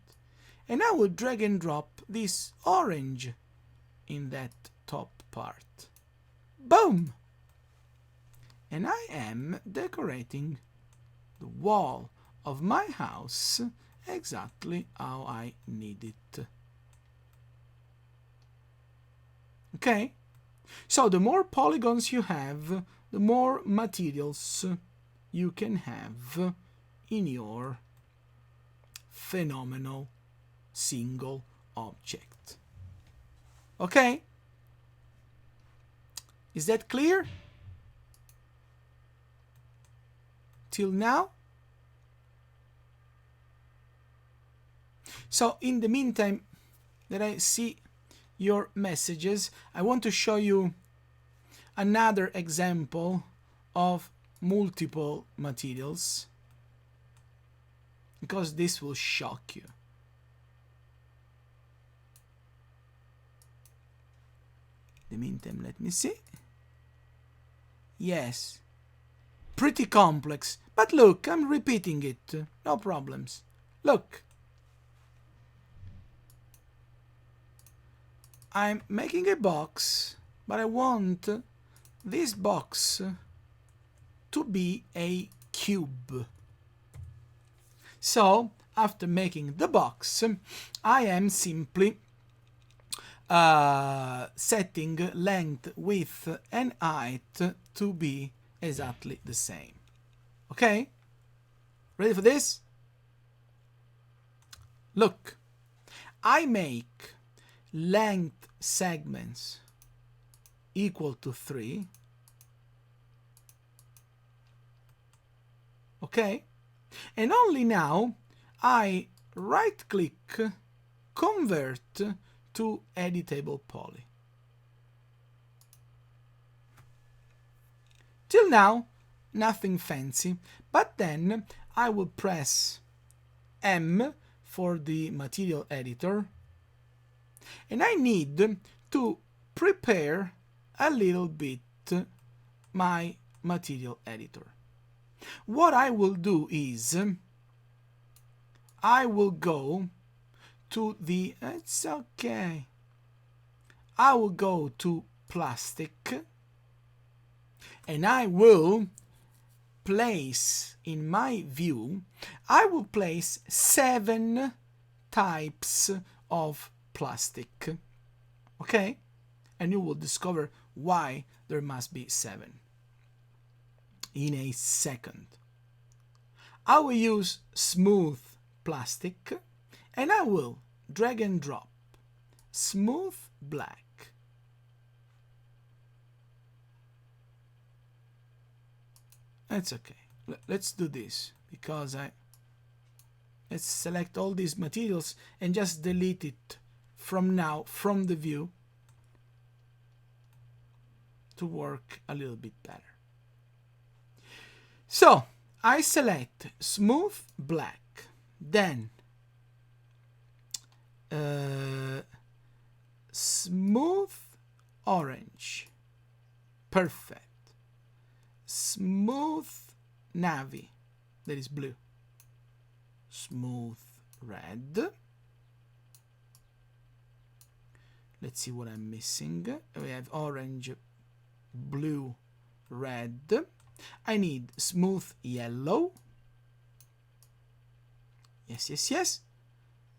And I will drag and drop this orange in that top part. Boom! And I am decorating the wall of my house exactly how I need it. Okay? So the more polygons you have, the more materials you can have in your phenomenal single object. Okay? Is that clear? Till now? So in the meantime that I see your messages, I want to show you another example of multiple materials, because this will shock you. In the meantime, let me see. Yes, pretty complex, but look, I'm repeating it, no problems. Look, I'm making a box, but I want this box to be a cube. So, after making the box, I am simply setting length, width and height to be exactly the same. Okay? Ready for this? Look, I make length segments equal to 3. Okay? And only now I right click, convert to editable poly. Till now, nothing fancy, but then I will press M for the material editor, and I need to prepare a little bit my material editor. What I will do is I will go to the, it's okay, I will go to plastic, and I will place in my view, I will place 7 types of plastic. Okay? And you will discover why there must be 7 in a second. I will use smooth plastic, and I will drag and drop smooth black. That's okay. Let's do this, because let's select all these materials and just delete it from now, from the view, to work a little bit better. So I select smooth black, then smooth orange, perfect, smooth navy, that is blue, smooth red. Let's see what I'm missing. We have orange, blue, red. I need smooth yellow. Yes, yes, yes.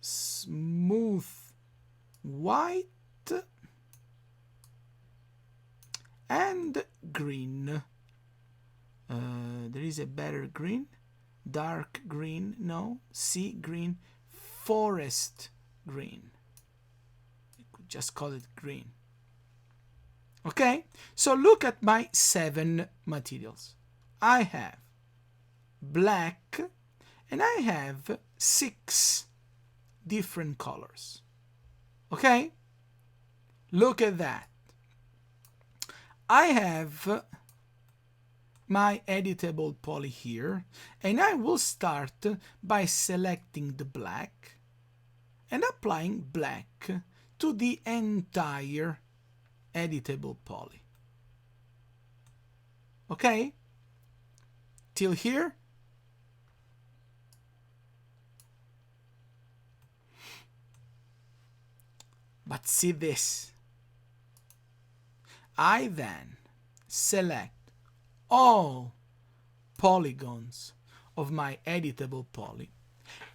Smooth white and green. There is a better green. Dark green, no. Sea green. Forest green. I could just call it green. Okay, so look at my 7 materials. I have black, and I have 6 different colors. Okay? Look at that. I have my editable poly here, and I will start by selecting the black and applying black to the entire editable poly. Okay? Till here? But see this. I then select all polygons of my editable poly,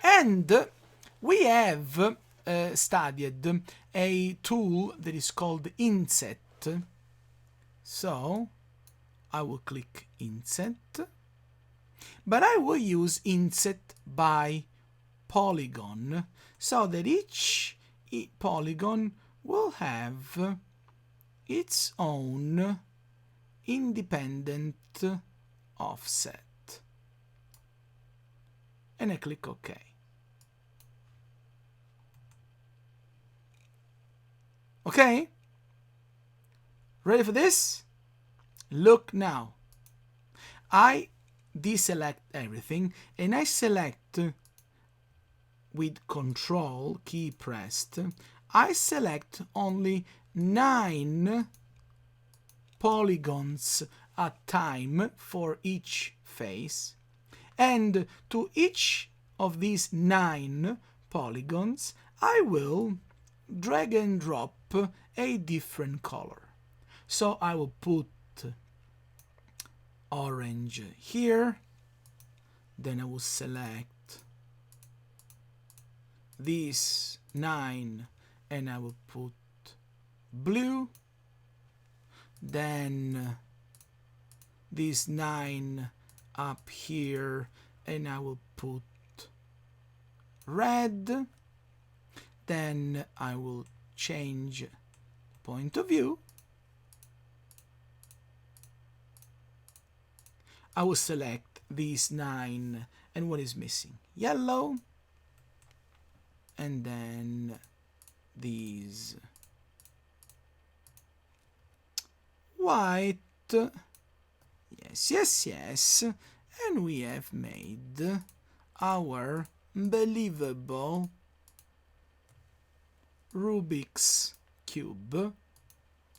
and we have studied a tool that is called Inset. So I will click Inset, but I will use Inset by polygon, so that each polygon will have its own independent offset. And I click OK. Okay? Ready for this? Look now. I deselect everything and I select with Control key pressed. I select only 9 polygons at time for each face, and to each of these 9 polygons I will drag and drop a different color. So I will put orange here, then I will select these 9 and I will put blue, then these 9 up here and I will put red, then I will change point of view, I will select these 9 and what is missing? Yellow, and then these white, yes, and we have made our believable Rubik's Cube,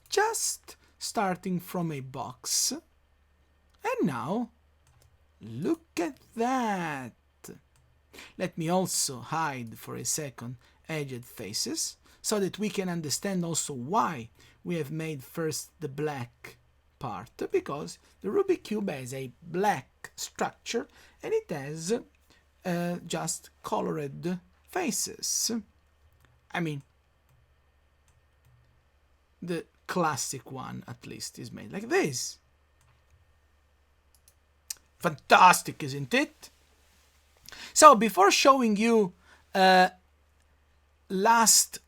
just starting from a box. And now, look at that! Let me also hide for a second edged faces, so that we can understand also why we have made first the black part, because the Rubik Cube has a black structure and it has just colored faces. I mean, the classic one at least is made like this. Fantastic, isn't it? So before showing you last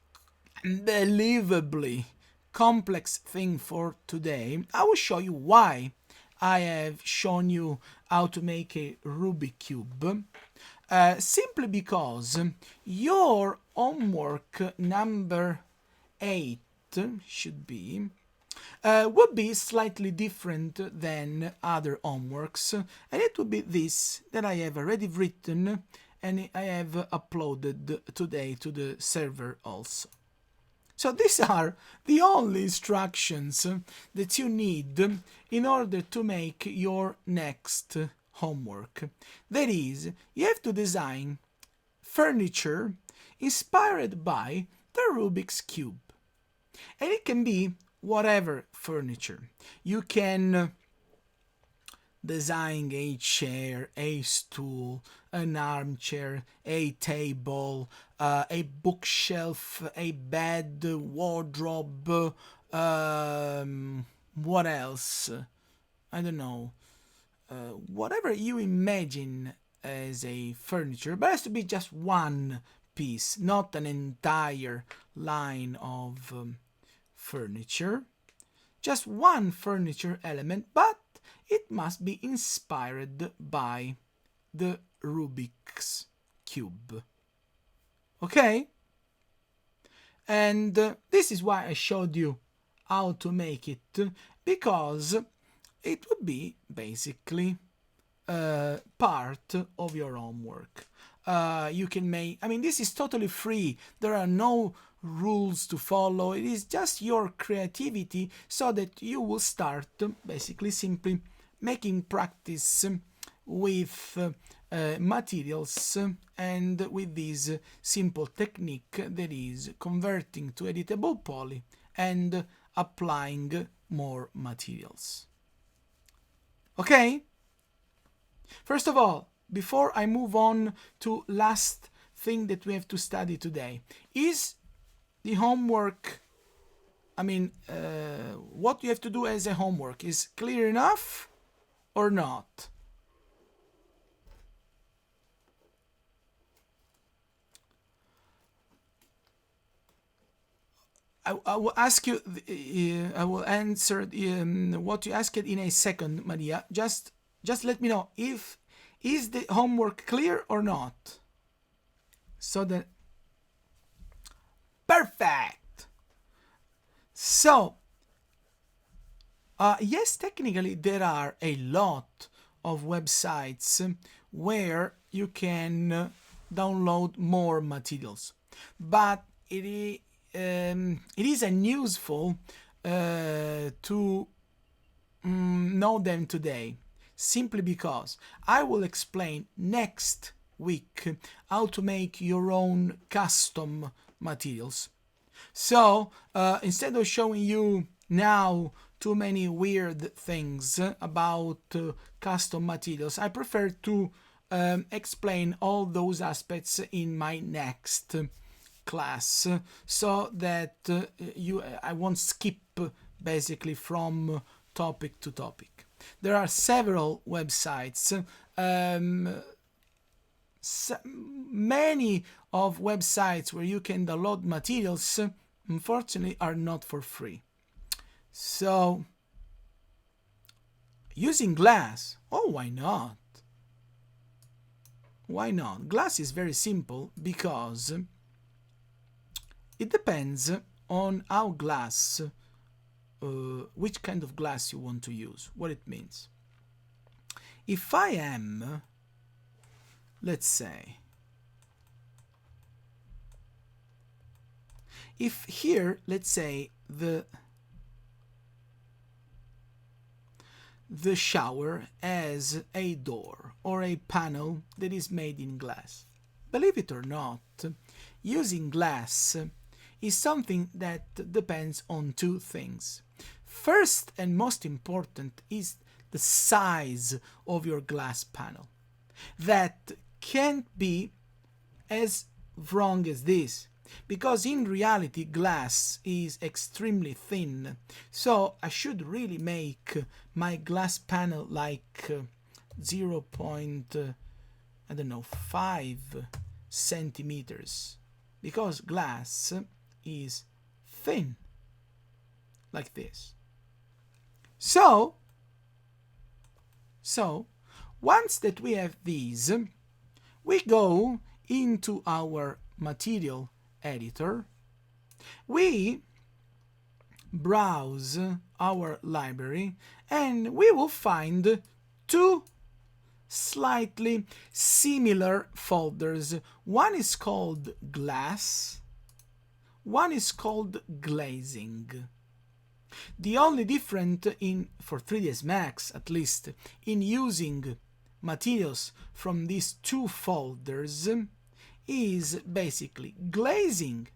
unbelievably complex thing for today, I will show you why I have shown you how to make a Rubik Cube. Simply because your homework number 8 should be would be slightly different than other homeworks, and it would be this that I have already written and I have uploaded today to the server also. So these are the only instructions that you need in order to make your next homework. That is, you have to design furniture inspired by the Rubik's Cube. And it can be whatever furniture. You can design a chair, a stool, an armchair, a table, a bookshelf, a bed, wardrobe, what else? I don't know. Whatever you imagine as a furniture, but it has to be just one piece, not an entire line of furniture. Just one furniture element, but it must be inspired by the Rubik's cube. Okay? And this is why I showed you how to make it, because it would be basically part of your homework. You can make, I mean, this is totally free. There are no rules to follow. It is just your creativity, so that you will start basically simply making practice with materials and with this simple technique that is converting to editable poly and applying more materials. Okay? First of all, before I move on to last thing that we have to study today, is the homework, I mean, what you have to do as a homework is clear enough or not? I will ask you, I will answer what you asked in a second, Maria. Just let me know if is the homework clear or not. So that perfect. So yes, technically there are a lot of websites where you can download more materials, but it is unuseful to know them today, simply because I will explain next week how to make your own custom materials. So instead of showing you now too many weird things about custom materials, I prefer to explain all those aspects in my next class, so that I won't skip basically from topic to topic. There are several websites. Many of websites where you can download materials, unfortunately, are not for free. So using glass, oh, why not? Why not? Glass is very simple, because it depends on how glass, which kind of glass you want to use, what it means. If I am, let's say, if here, let's say, the shower has a door or a panel that is made in glass, believe it or not, using glass is something that depends on two things. First and most important is the size of your glass panel. That can't be as wrong as this, because in reality glass is extremely thin. So I should really make my glass panel like 0.5 centimeters, because glass is thin, like this. So once that we have these, we go into our material editor, we browse our library, and we will find two slightly similar folders. One is called glass, one is called glazing. The only difference for 3ds Max, at least, in using materials from these two folders is basically glazing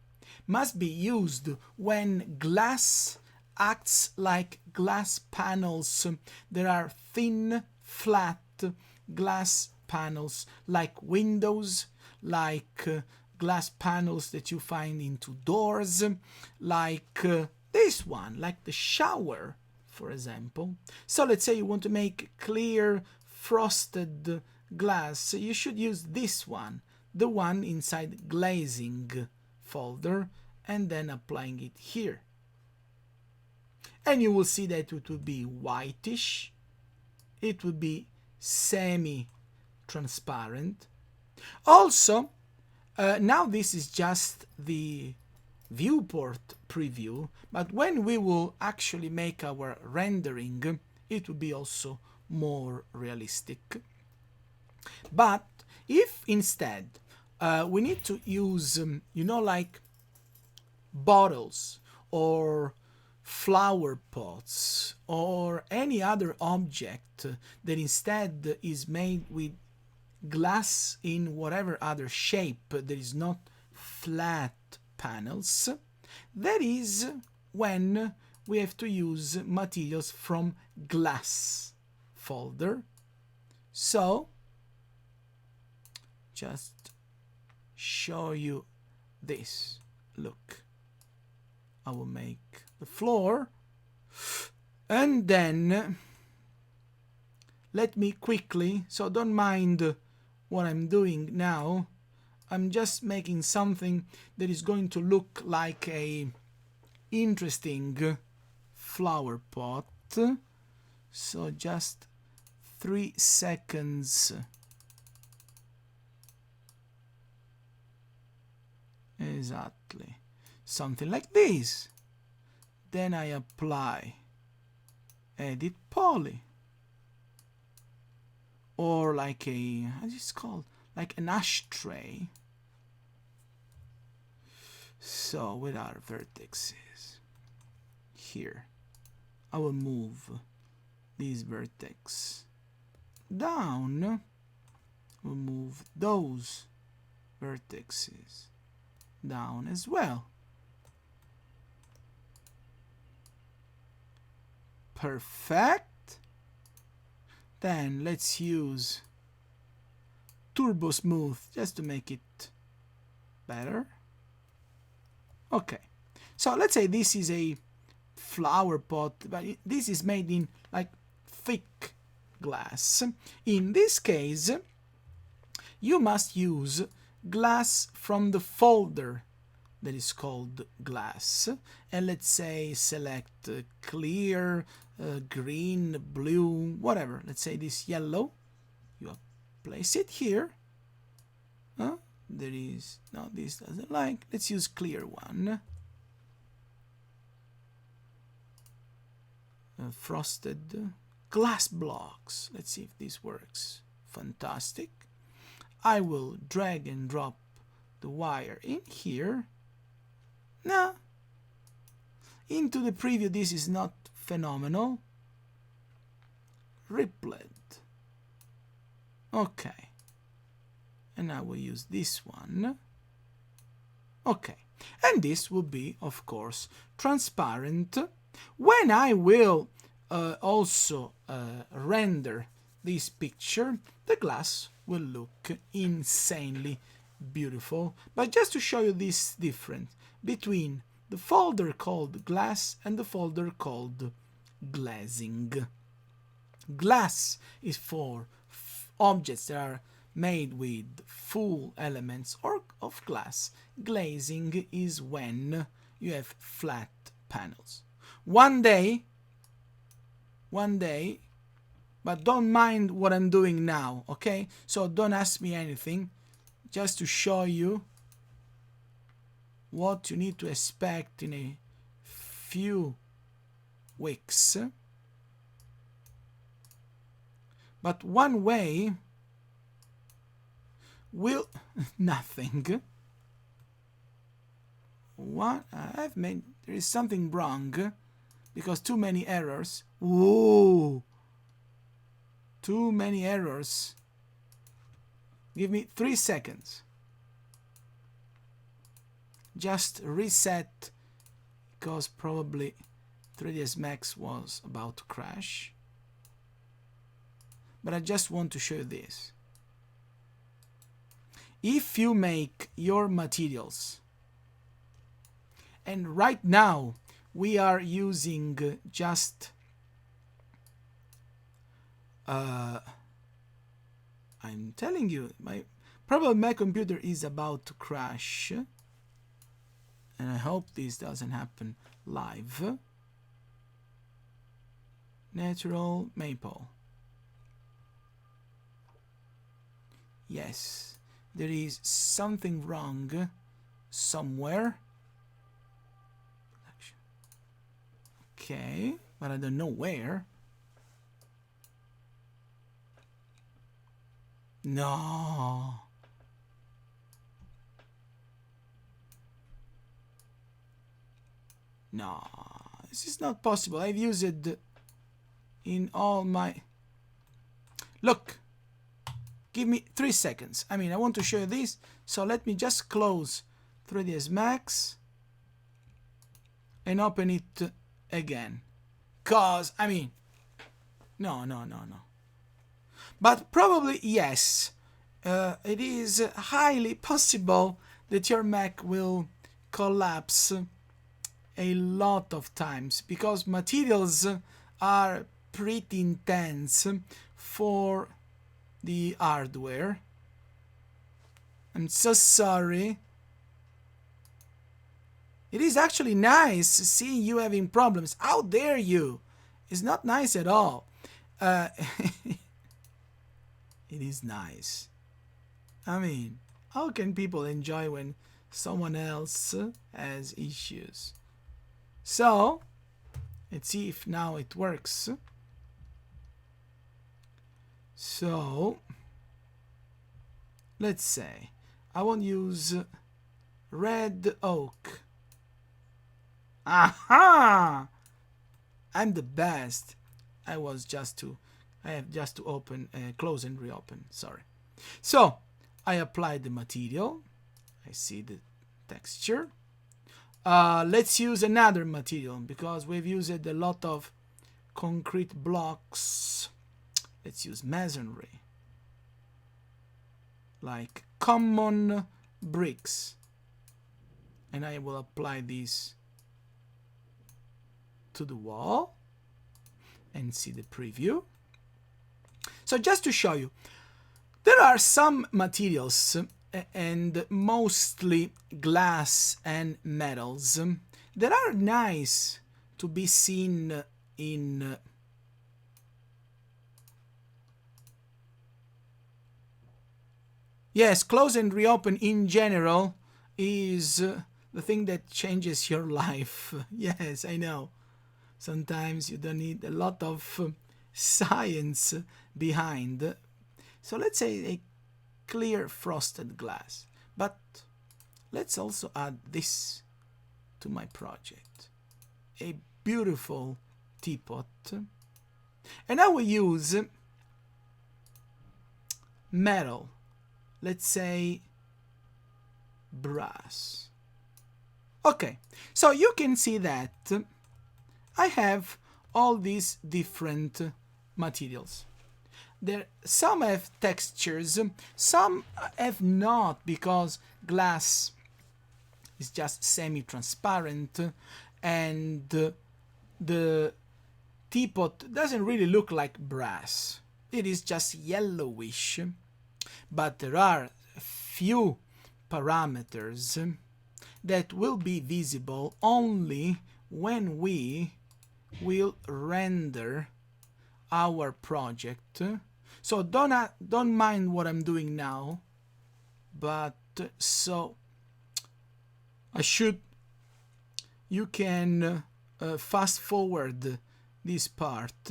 must be used when glass acts like glass panels. There are thin, flat glass panels like windows, like glass panels that you find into doors, like this one, like the shower, for example. So let's say you want to make clear frosted glass, you should use this one, the one inside glazing folder, and then applying it here. And you will see that it will be whitish, it will be semi transparent. Also, now this is just the viewport preview, but when we will actually make our rendering, it will be also more realistic. But if instead we need to use, you know, like bottles or flower pots or any other object that instead is made with glass in whatever other shape that is not flat panels, that is when we have to use materials from glass folder. So just show you this. Look, I will make the floor, and then let me quickly, so don't mind what I'm doing now, I'm just making something that is going to look like a interesting flower pot. So just 3 seconds. Exactly. Something like this. Then I apply edit poly. Or like a, how is it called? Like an ashtray. So with our vertices here, I will move this vertex down. We'll move those vertices down as well. Perfect. Then let's use Turbo Smooth just to make it better. Okay, so let's say this is a flower pot, but this is made in like thick glass. In this case, you must use glass from the folder that is called glass, and let's say select clear, green, blue, whatever. Let's say this yellow. You place it here. There is, no, this doesn't like. Let's use clear one. Frosted glass blocks. Let's see if this works. Fantastic. I will drag and drop the wire in here. No. Into the preview, this is not phenomenal. Rippled. Okay. And I will use this one. Okay. And this will be, of course, transparent. When I will also render this picture, the glass will look insanely beautiful. But just to show you this difference between the folder called glass and the folder called glazing. Glass is for objects that are made with full elements or of glass. Glazing is when you have flat panels. One day, but don't mind what I'm doing now, okay? So don't ask me anything, just to show you what you need to expect in a few weeks. But one way will nothing. What I've made, there is something wrong because too many errors. Whoa, too many errors. Give me 3 seconds. Just reset, because probably 3ds Max was about to crash. But I just want to show you this. If you make your materials, and right now we are using just I'm telling you, probably my computer is about to crash, and I hope this doesn't happen live. Natural maple. Yes, there is something wrong somewhere. Okay, but I don't know where. No. No, this is not possible. I've used it in all my... Look, give me 3 seconds. I mean, I want to show you this, so let me just close 3ds Max and open it again. Cause, I mean, no. But probably, yes, it is highly possible that your Mac will collapse a lot of times, because materials are pretty intense for the hardware. I'm so sorry. It is actually nice seeing you having problems. How dare you? It's not nice at all. It is nice. I mean, how can people enjoy when someone else has issues? So, let's see if now it works. So, let's say I won't use red oak. Aha! I'm the best. I have just to open, close and reopen. Sorry. So, I applied the material. I see the texture. Let's use another material because we've used a lot of concrete blocks. Let's use masonry, like common bricks, and I will apply this to the wall and see the preview. So just to show you, there are some materials, and mostly glass and metals, that are nice to be seen in yes, close and reopen in general is the thing that changes your life. Yes, I know. Sometimes you don't need a lot of science behind. So let's say a clear frosted glass. But let's also add this to my project. A beautiful teapot. And I will use metal. Let's say brass. Okay, so you can see that I have all these different materials. Some have textures, some have not, because glass is just semi-transparent and the teapot doesn't really look like brass. It is just yellowish, but there are a few parameters that will be visible only when we will render our project. So don't mind what I'm doing now, but so you can fast forward this part.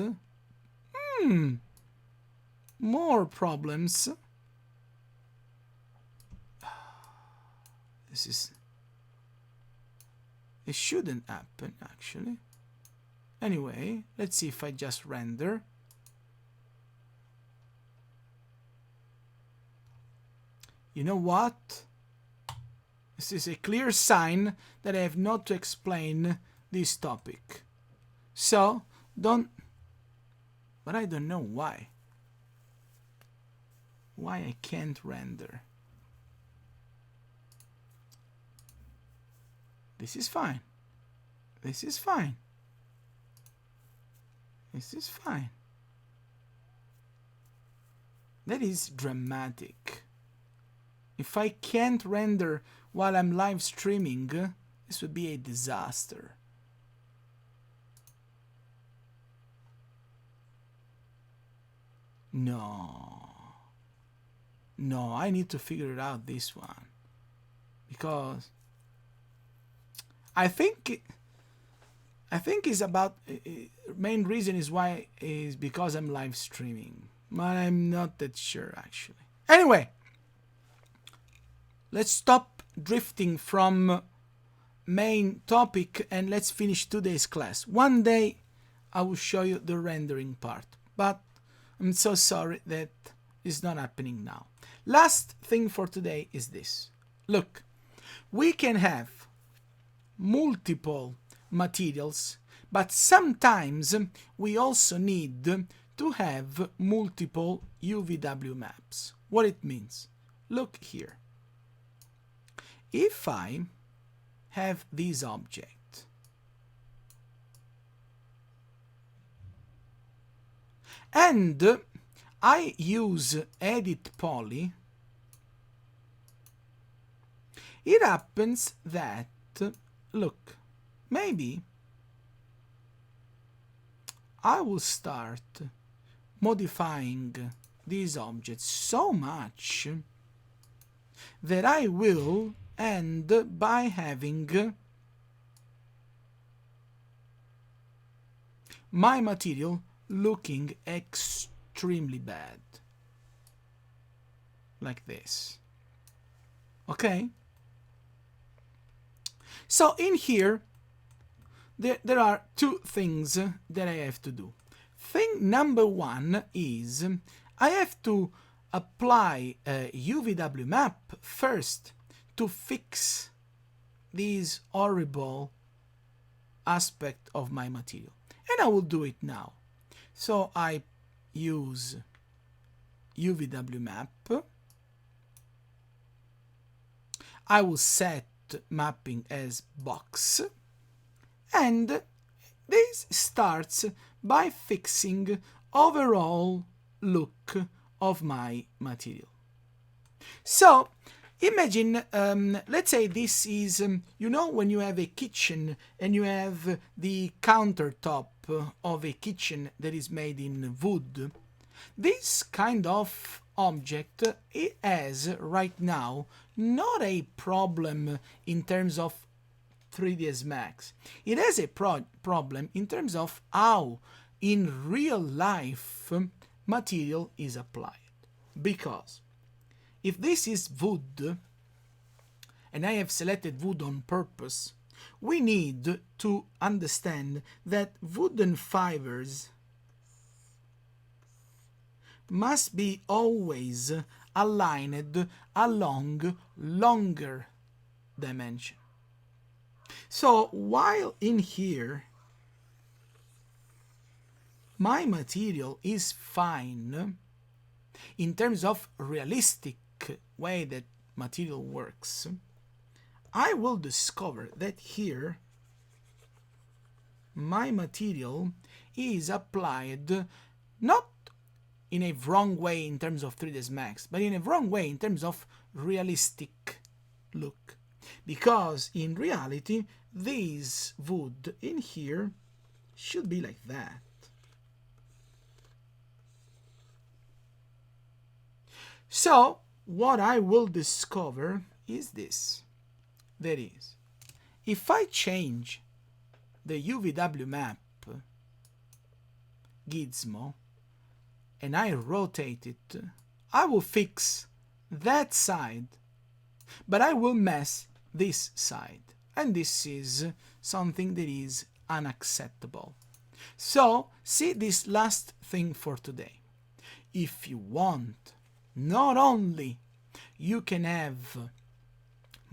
More problems. It shouldn't happen actually. Anyway, let's see if I just render. You know what? This is a clear sign that I have not to explain this topic. So, but I don't know why. Why I can't render. This is fine. This is fine. This is fine. That is dramatic. If I can't render while I'm live streaming, this would be a disaster. No. No, I need to figure it out this one. Because I think it's about main reason is why is because I'm live streaming. But I'm not that sure actually. Anyway, let's stop drifting from main topic and let's finish today's class. One day I will show you the rendering part, but I'm so sorry that it's not happening now. Last thing for today is this. Look, we can have multiple materials, but sometimes we also need to have multiple UVW maps. What it means? Look here. If I have this object and I use edit poly, it happens that, look, maybe I will start modifying these objects so much that I will end by having my material looking extremely bad. Like this. Okay? So in here, there are two things that I have to do. Thing number one is I have to apply a UVW map first to fix this horrible aspect of my material. And I will do it now. So I use UVW map. I will set mapping as box. And this starts by fixing overall look of my material. So imagine, let's say this is, you know, when you have a kitchen and you have the countertop of a kitchen that is made in wood. This kind of object, it has right now not a problem in terms of 3ds Max. It has a problem in terms of how in real life material is applied. Because if this is wood, and I have selected wood on purpose, we need to understand that wooden fibers must be always aligned along longer dimension. So while in here my material is fine in terms of realistic way that material works, I will discover that here my material is applied not in a wrong way in terms of 3ds Max, but in a wrong way in terms of realistic look. Because in reality, this wood in here should be like that. So what I will discover is this. That is, if I change the UVW map gizmo and I rotate it, I will fix that side, but I will mess this side. And this is something that is unacceptable. So, see this last thing for today. If you want, not only you can have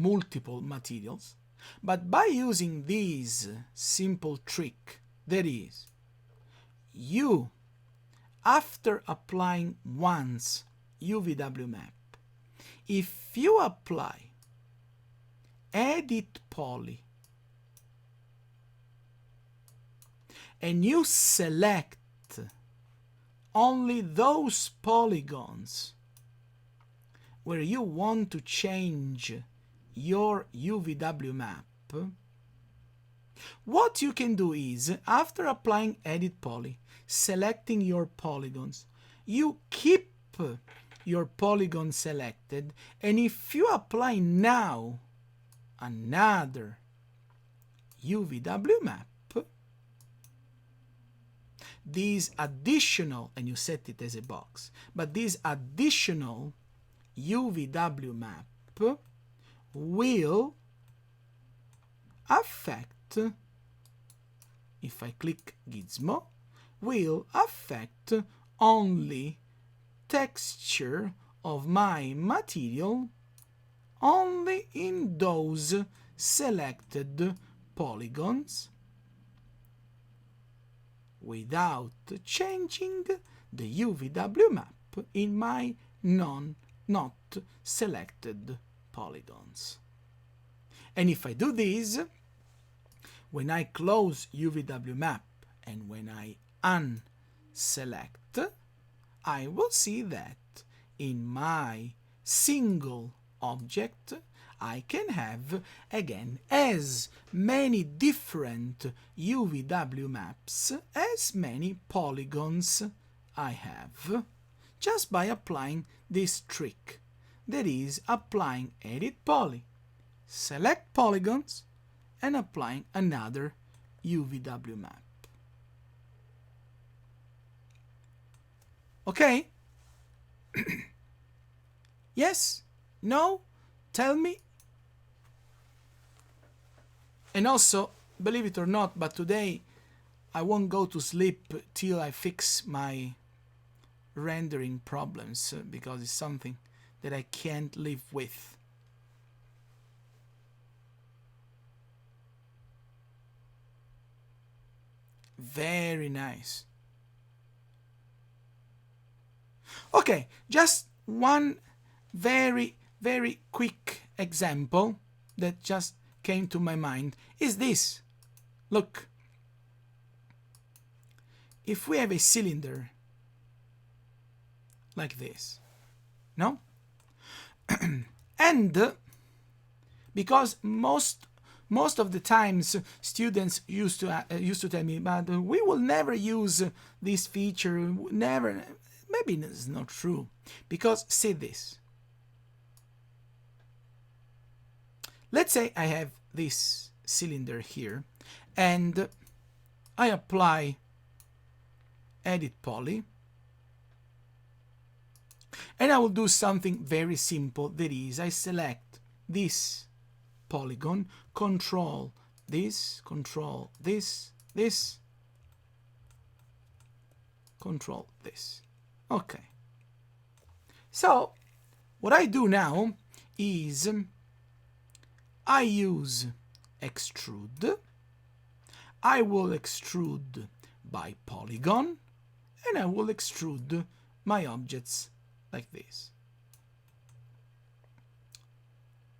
multiple materials, but by using this simple trick, that is, you, after applying once UVW map, if you apply edit poly and you select only those polygons where you want to change your UVW map, what you can do is, after applying edit poly, selecting your polygons, you keep your polygon selected, and if you apply now another UVW map, these additional, and you set it as a box, but this additional UVW map will affect, if I click Gizmo, will affect only texture of my material only in those selected polygons without changing the UVW map in my not selected polygons. And if I do this, when I close UVW map and when I unselect, I will see that in my single object I can have again as many different UVW maps as many polygons I have, just by applying this trick, that is applying edit poly, select polygons, and applying another UVW map. Okay? Yes? No? Tell me. And also, believe it or not, but today I won't go to sleep till I fix my rendering problems, because it's something that I can't live with. Very nice. Okay, just one very quick example that just came to my mind is this. Look, if we have a cylinder like this, no? And because most of the times students used to tell me, but we will never use this feature, never. Maybe it's not true, because see this. Let's say I have this cylinder here and I apply edit poly, and I will do something very simple, that is I select this polygon, control this, control this, control this. Okay. So what I do now is I use extrude. I will extrude by polygon, and I will extrude my objects like this.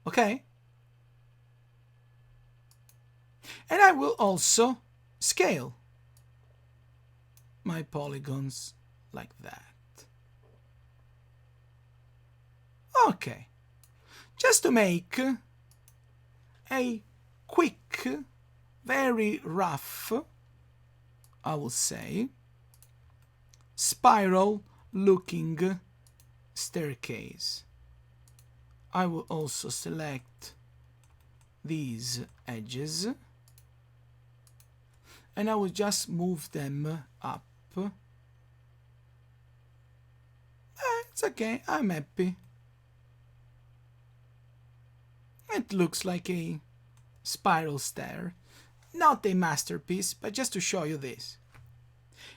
Okay? And I will also scale my polygons like that. Okay. Just to make a quick, very rough, I will say, spiral looking staircase. I will also select these edges and I will just move them up. It's okay, I'm happy. It looks like a spiral stair. Not a masterpiece, but just to show you this.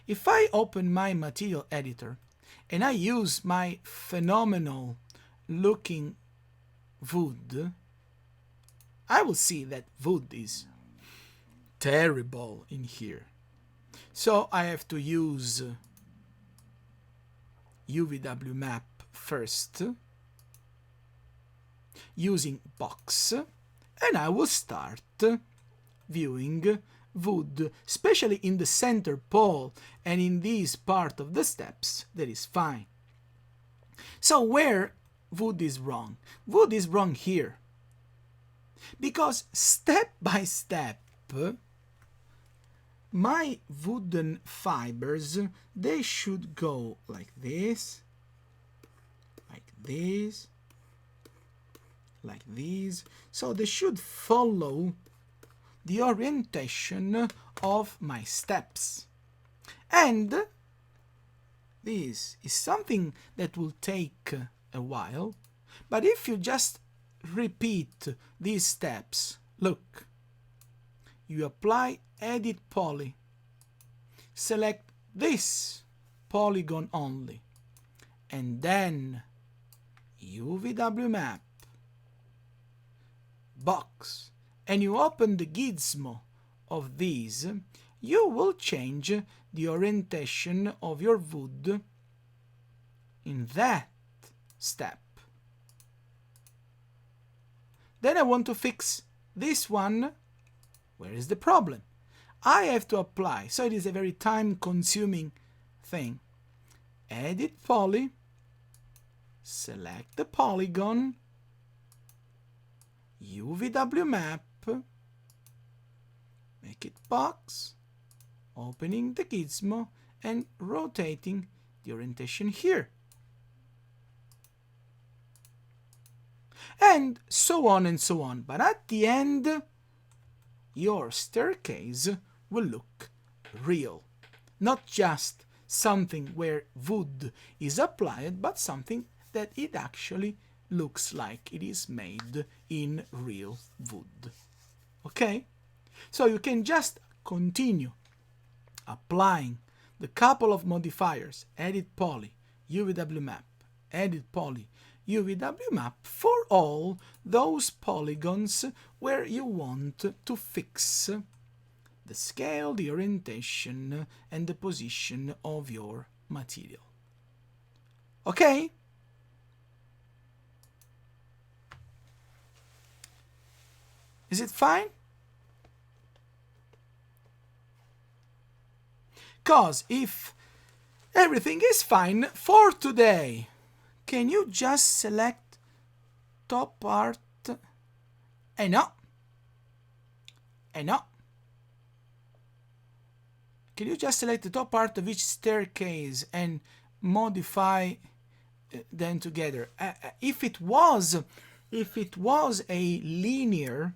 If I open my material editor and I use my phenomenal looking wood, I will see that wood is terrible in here. So I have to use UVW map first, using box, and I will start viewing wood, especially in the center pole and in this part of the steps. That is fine. So where wood is wrong? Wood is wrong here, because step by step my wooden fibers, they should go like this, this, like this. So they should follow the orientation of my steps. And this is something that will take a while, but if you just repeat these steps, look, you apply Edit Poly, select this polygon only, and then UVW map, box, and you open the gizmo of these, you will change the orientation of your wood in that step. Then I want to fix this one. Where is the problem? I have to apply, so it is a very time-consuming thing. Edit Poly, select the polygon, UVW map, make it box, opening the gizmo and rotating the orientation here. And so on and so on. But at the end, your staircase will look real. Not just something where wood is applied, but something that it actually looks like it is made in real wood. Okay? So you can just continue applying the couple of modifiers, Edit Poly, UVW map, Edit Poly, UVW map, for all those polygons where you want to fix the scale, the orientation, and the position of your material. Okay? Is it fine? Because if everything is fine for today, can you just select top part? No. No. Can you just select the top part of each staircase and modify them together? If it was a linear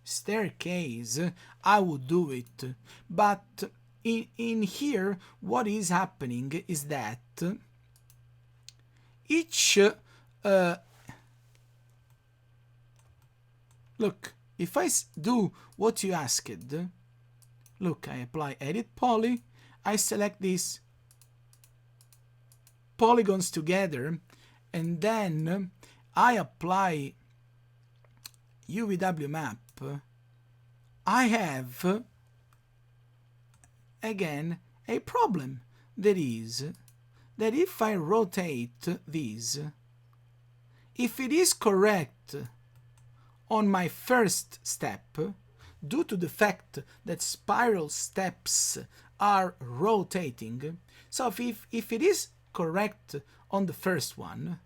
staircase, I would do it. But in here, what is happening is that each look, if I do what you asked, look, I apply Edit Poly, I select these polygons together, and then I apply UVW map, I have again a problem. That is that if I rotate these, if it is correct on my first step, due to the fact that spiral steps are rotating, so if it is correct on the first one,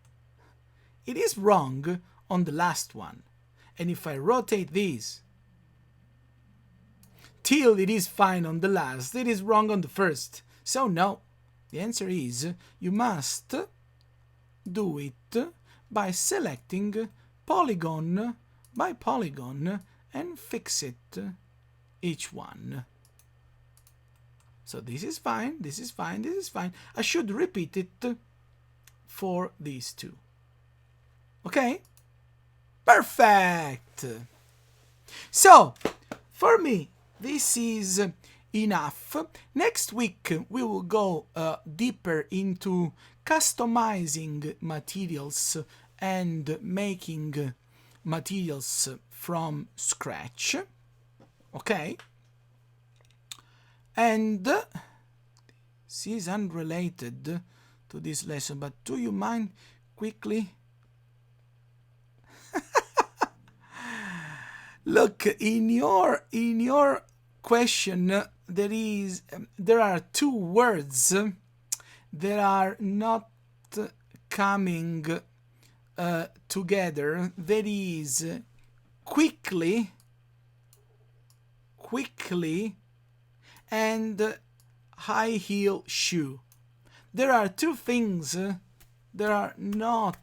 it is wrong on the last one. And if I rotate these till it is fine on the last, it is wrong on the first. So no, the answer is you must do it by selecting polygon by polygon and fix it each one. So this is fine, this is fine, this is fine. I should repeat it for these two. Okay? Perfect! So, for me, this is enough. Next week we will go deeper into customizing materials and making materials from scratch. Okay? And this is unrelated to this lesson, but do you mind quickly? Look, in your question there are two words that are not coming together. That is quickly, and high heel shoe. There are two things that are not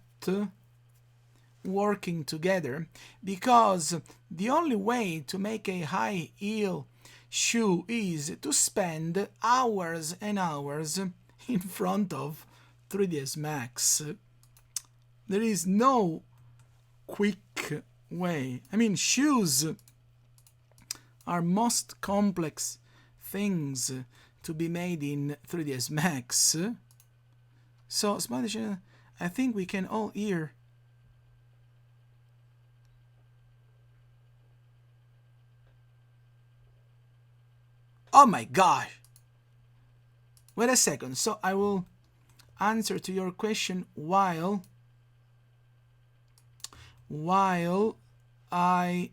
working together, because the only way to make a high heel shoe is to spend hours and hours in front of 3ds Max. There is no quick way. I mean, shoes are most complex things to be made in 3ds Max. So, I think we can all hear. Oh my gosh! Wait a second. So I will answer to your question while I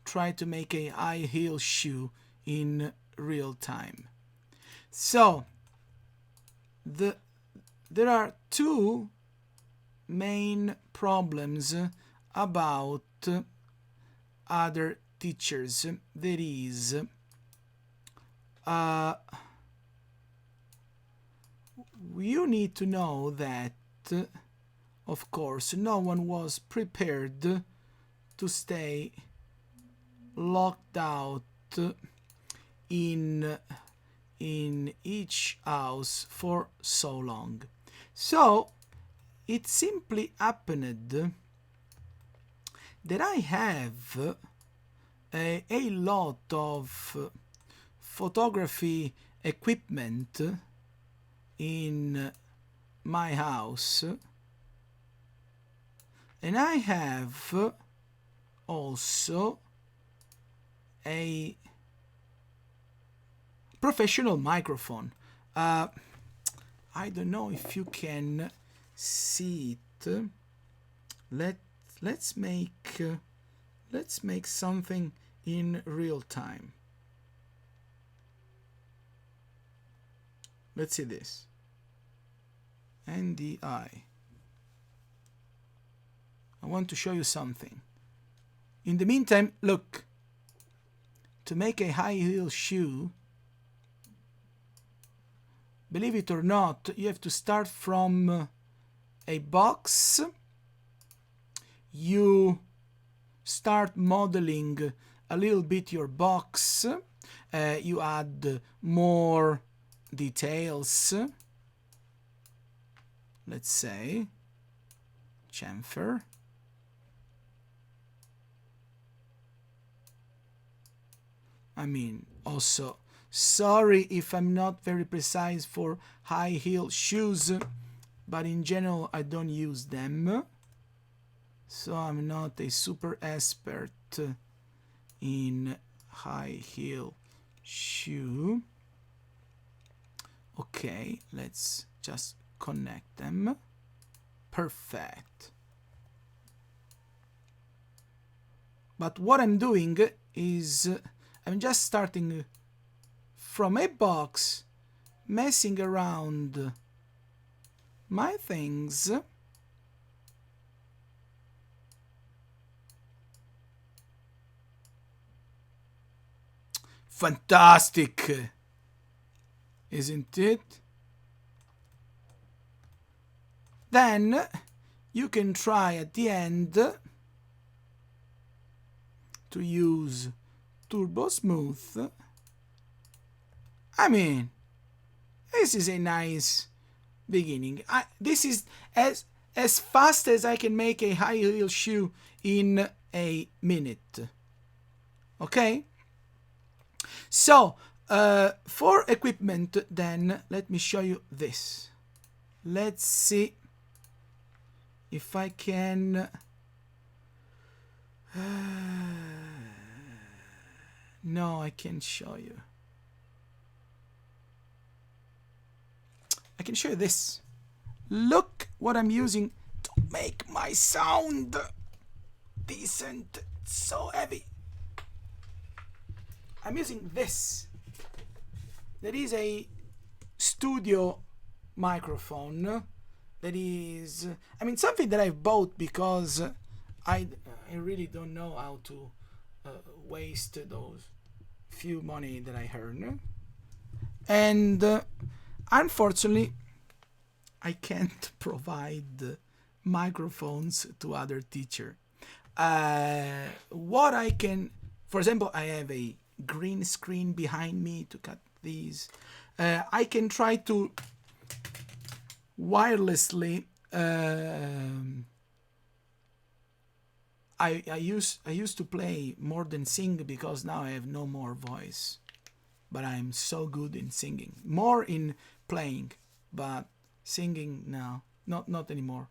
try to make a high heel shoe in real time. So there are two main problems about other teachers. There is you need to know that, of course, no one was prepared to stay locked out in each house for so long. So it simply happened that I have a lot of photography equipment in my house, and I have also a professional microphone. I don't know if you can see it. Let's make something in real time. Let's see this. NDI. I want to show you something. In the meantime, look. To make a high heel shoe, believe it or not, you have to start from a box. You start modeling a little bit your box. You add more details. Let's say chamfer. I mean, also, sorry if I'm not very precise for high heel shoes, but in general I don't use them, so I'm not a super expert in high heel shoe. Okay, let's just connect them. Perfect. But what I'm doing is I'm just starting from a box, messing around my things. Fantastic, isn't it? Then you can try at the end to use Turbo Smooth. I mean, this is a nice beginning. This is as fast as I can make a high heel shoe in a minute. Okay? So, for equipment, then, let me show you this. Let's see if I can... no, I can't show you. I can show you this. Look what I'm using to make my sound decent. It's so heavy. I'm using this. There is a studio microphone that is, I mean, something that I've bought because I really don't know how to waste those few money that I earn, and unfortunately I can't provide microphones to other teacher. What I can, for example, I have a green screen behind me to cut these. I can try to wirelessly. I used to play more than sing because now I have no more voice, but I'm so good in singing, more in playing, but singing now not anymore.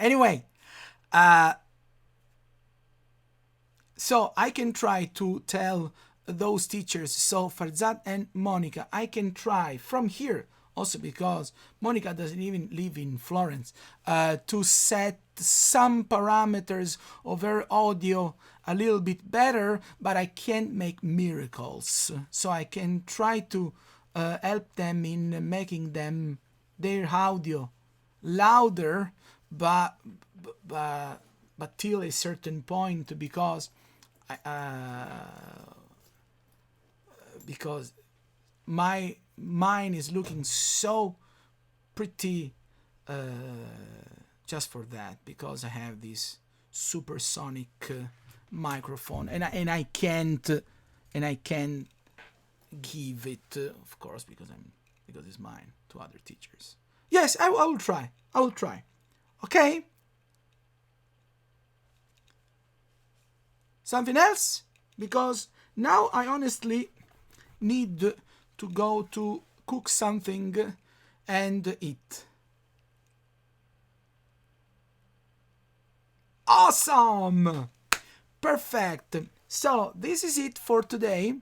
Anyway, so I can try to tell those teachers, so Farzad and Monica, I can try from here, also because Monica doesn't even live in Florence, to set some parameters of her audio a little bit better, but I can't make miracles. So I can try to help them in making them their audio louder, but till a certain point, because mine is looking so pretty, just for that, because I have this supersonic microphone, and I can't give it, of course, because it's mine, to other teachers. Yes, I will try. Okay. Something else? Because now I honestly need to go to cook something and eat. Awesome! Perfect. So this is it for today.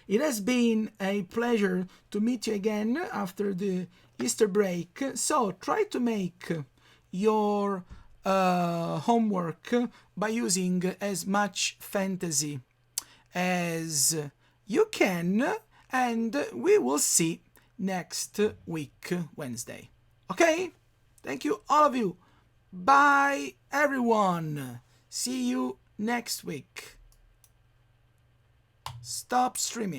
It has been a pleasure to meet you again after the Easter break. So try to make your homework by using as much fantasy as you can, and we will see next week, Wednesday. Okay? Thank you, all of you. Bye, everyone. See you next week. Stop streaming.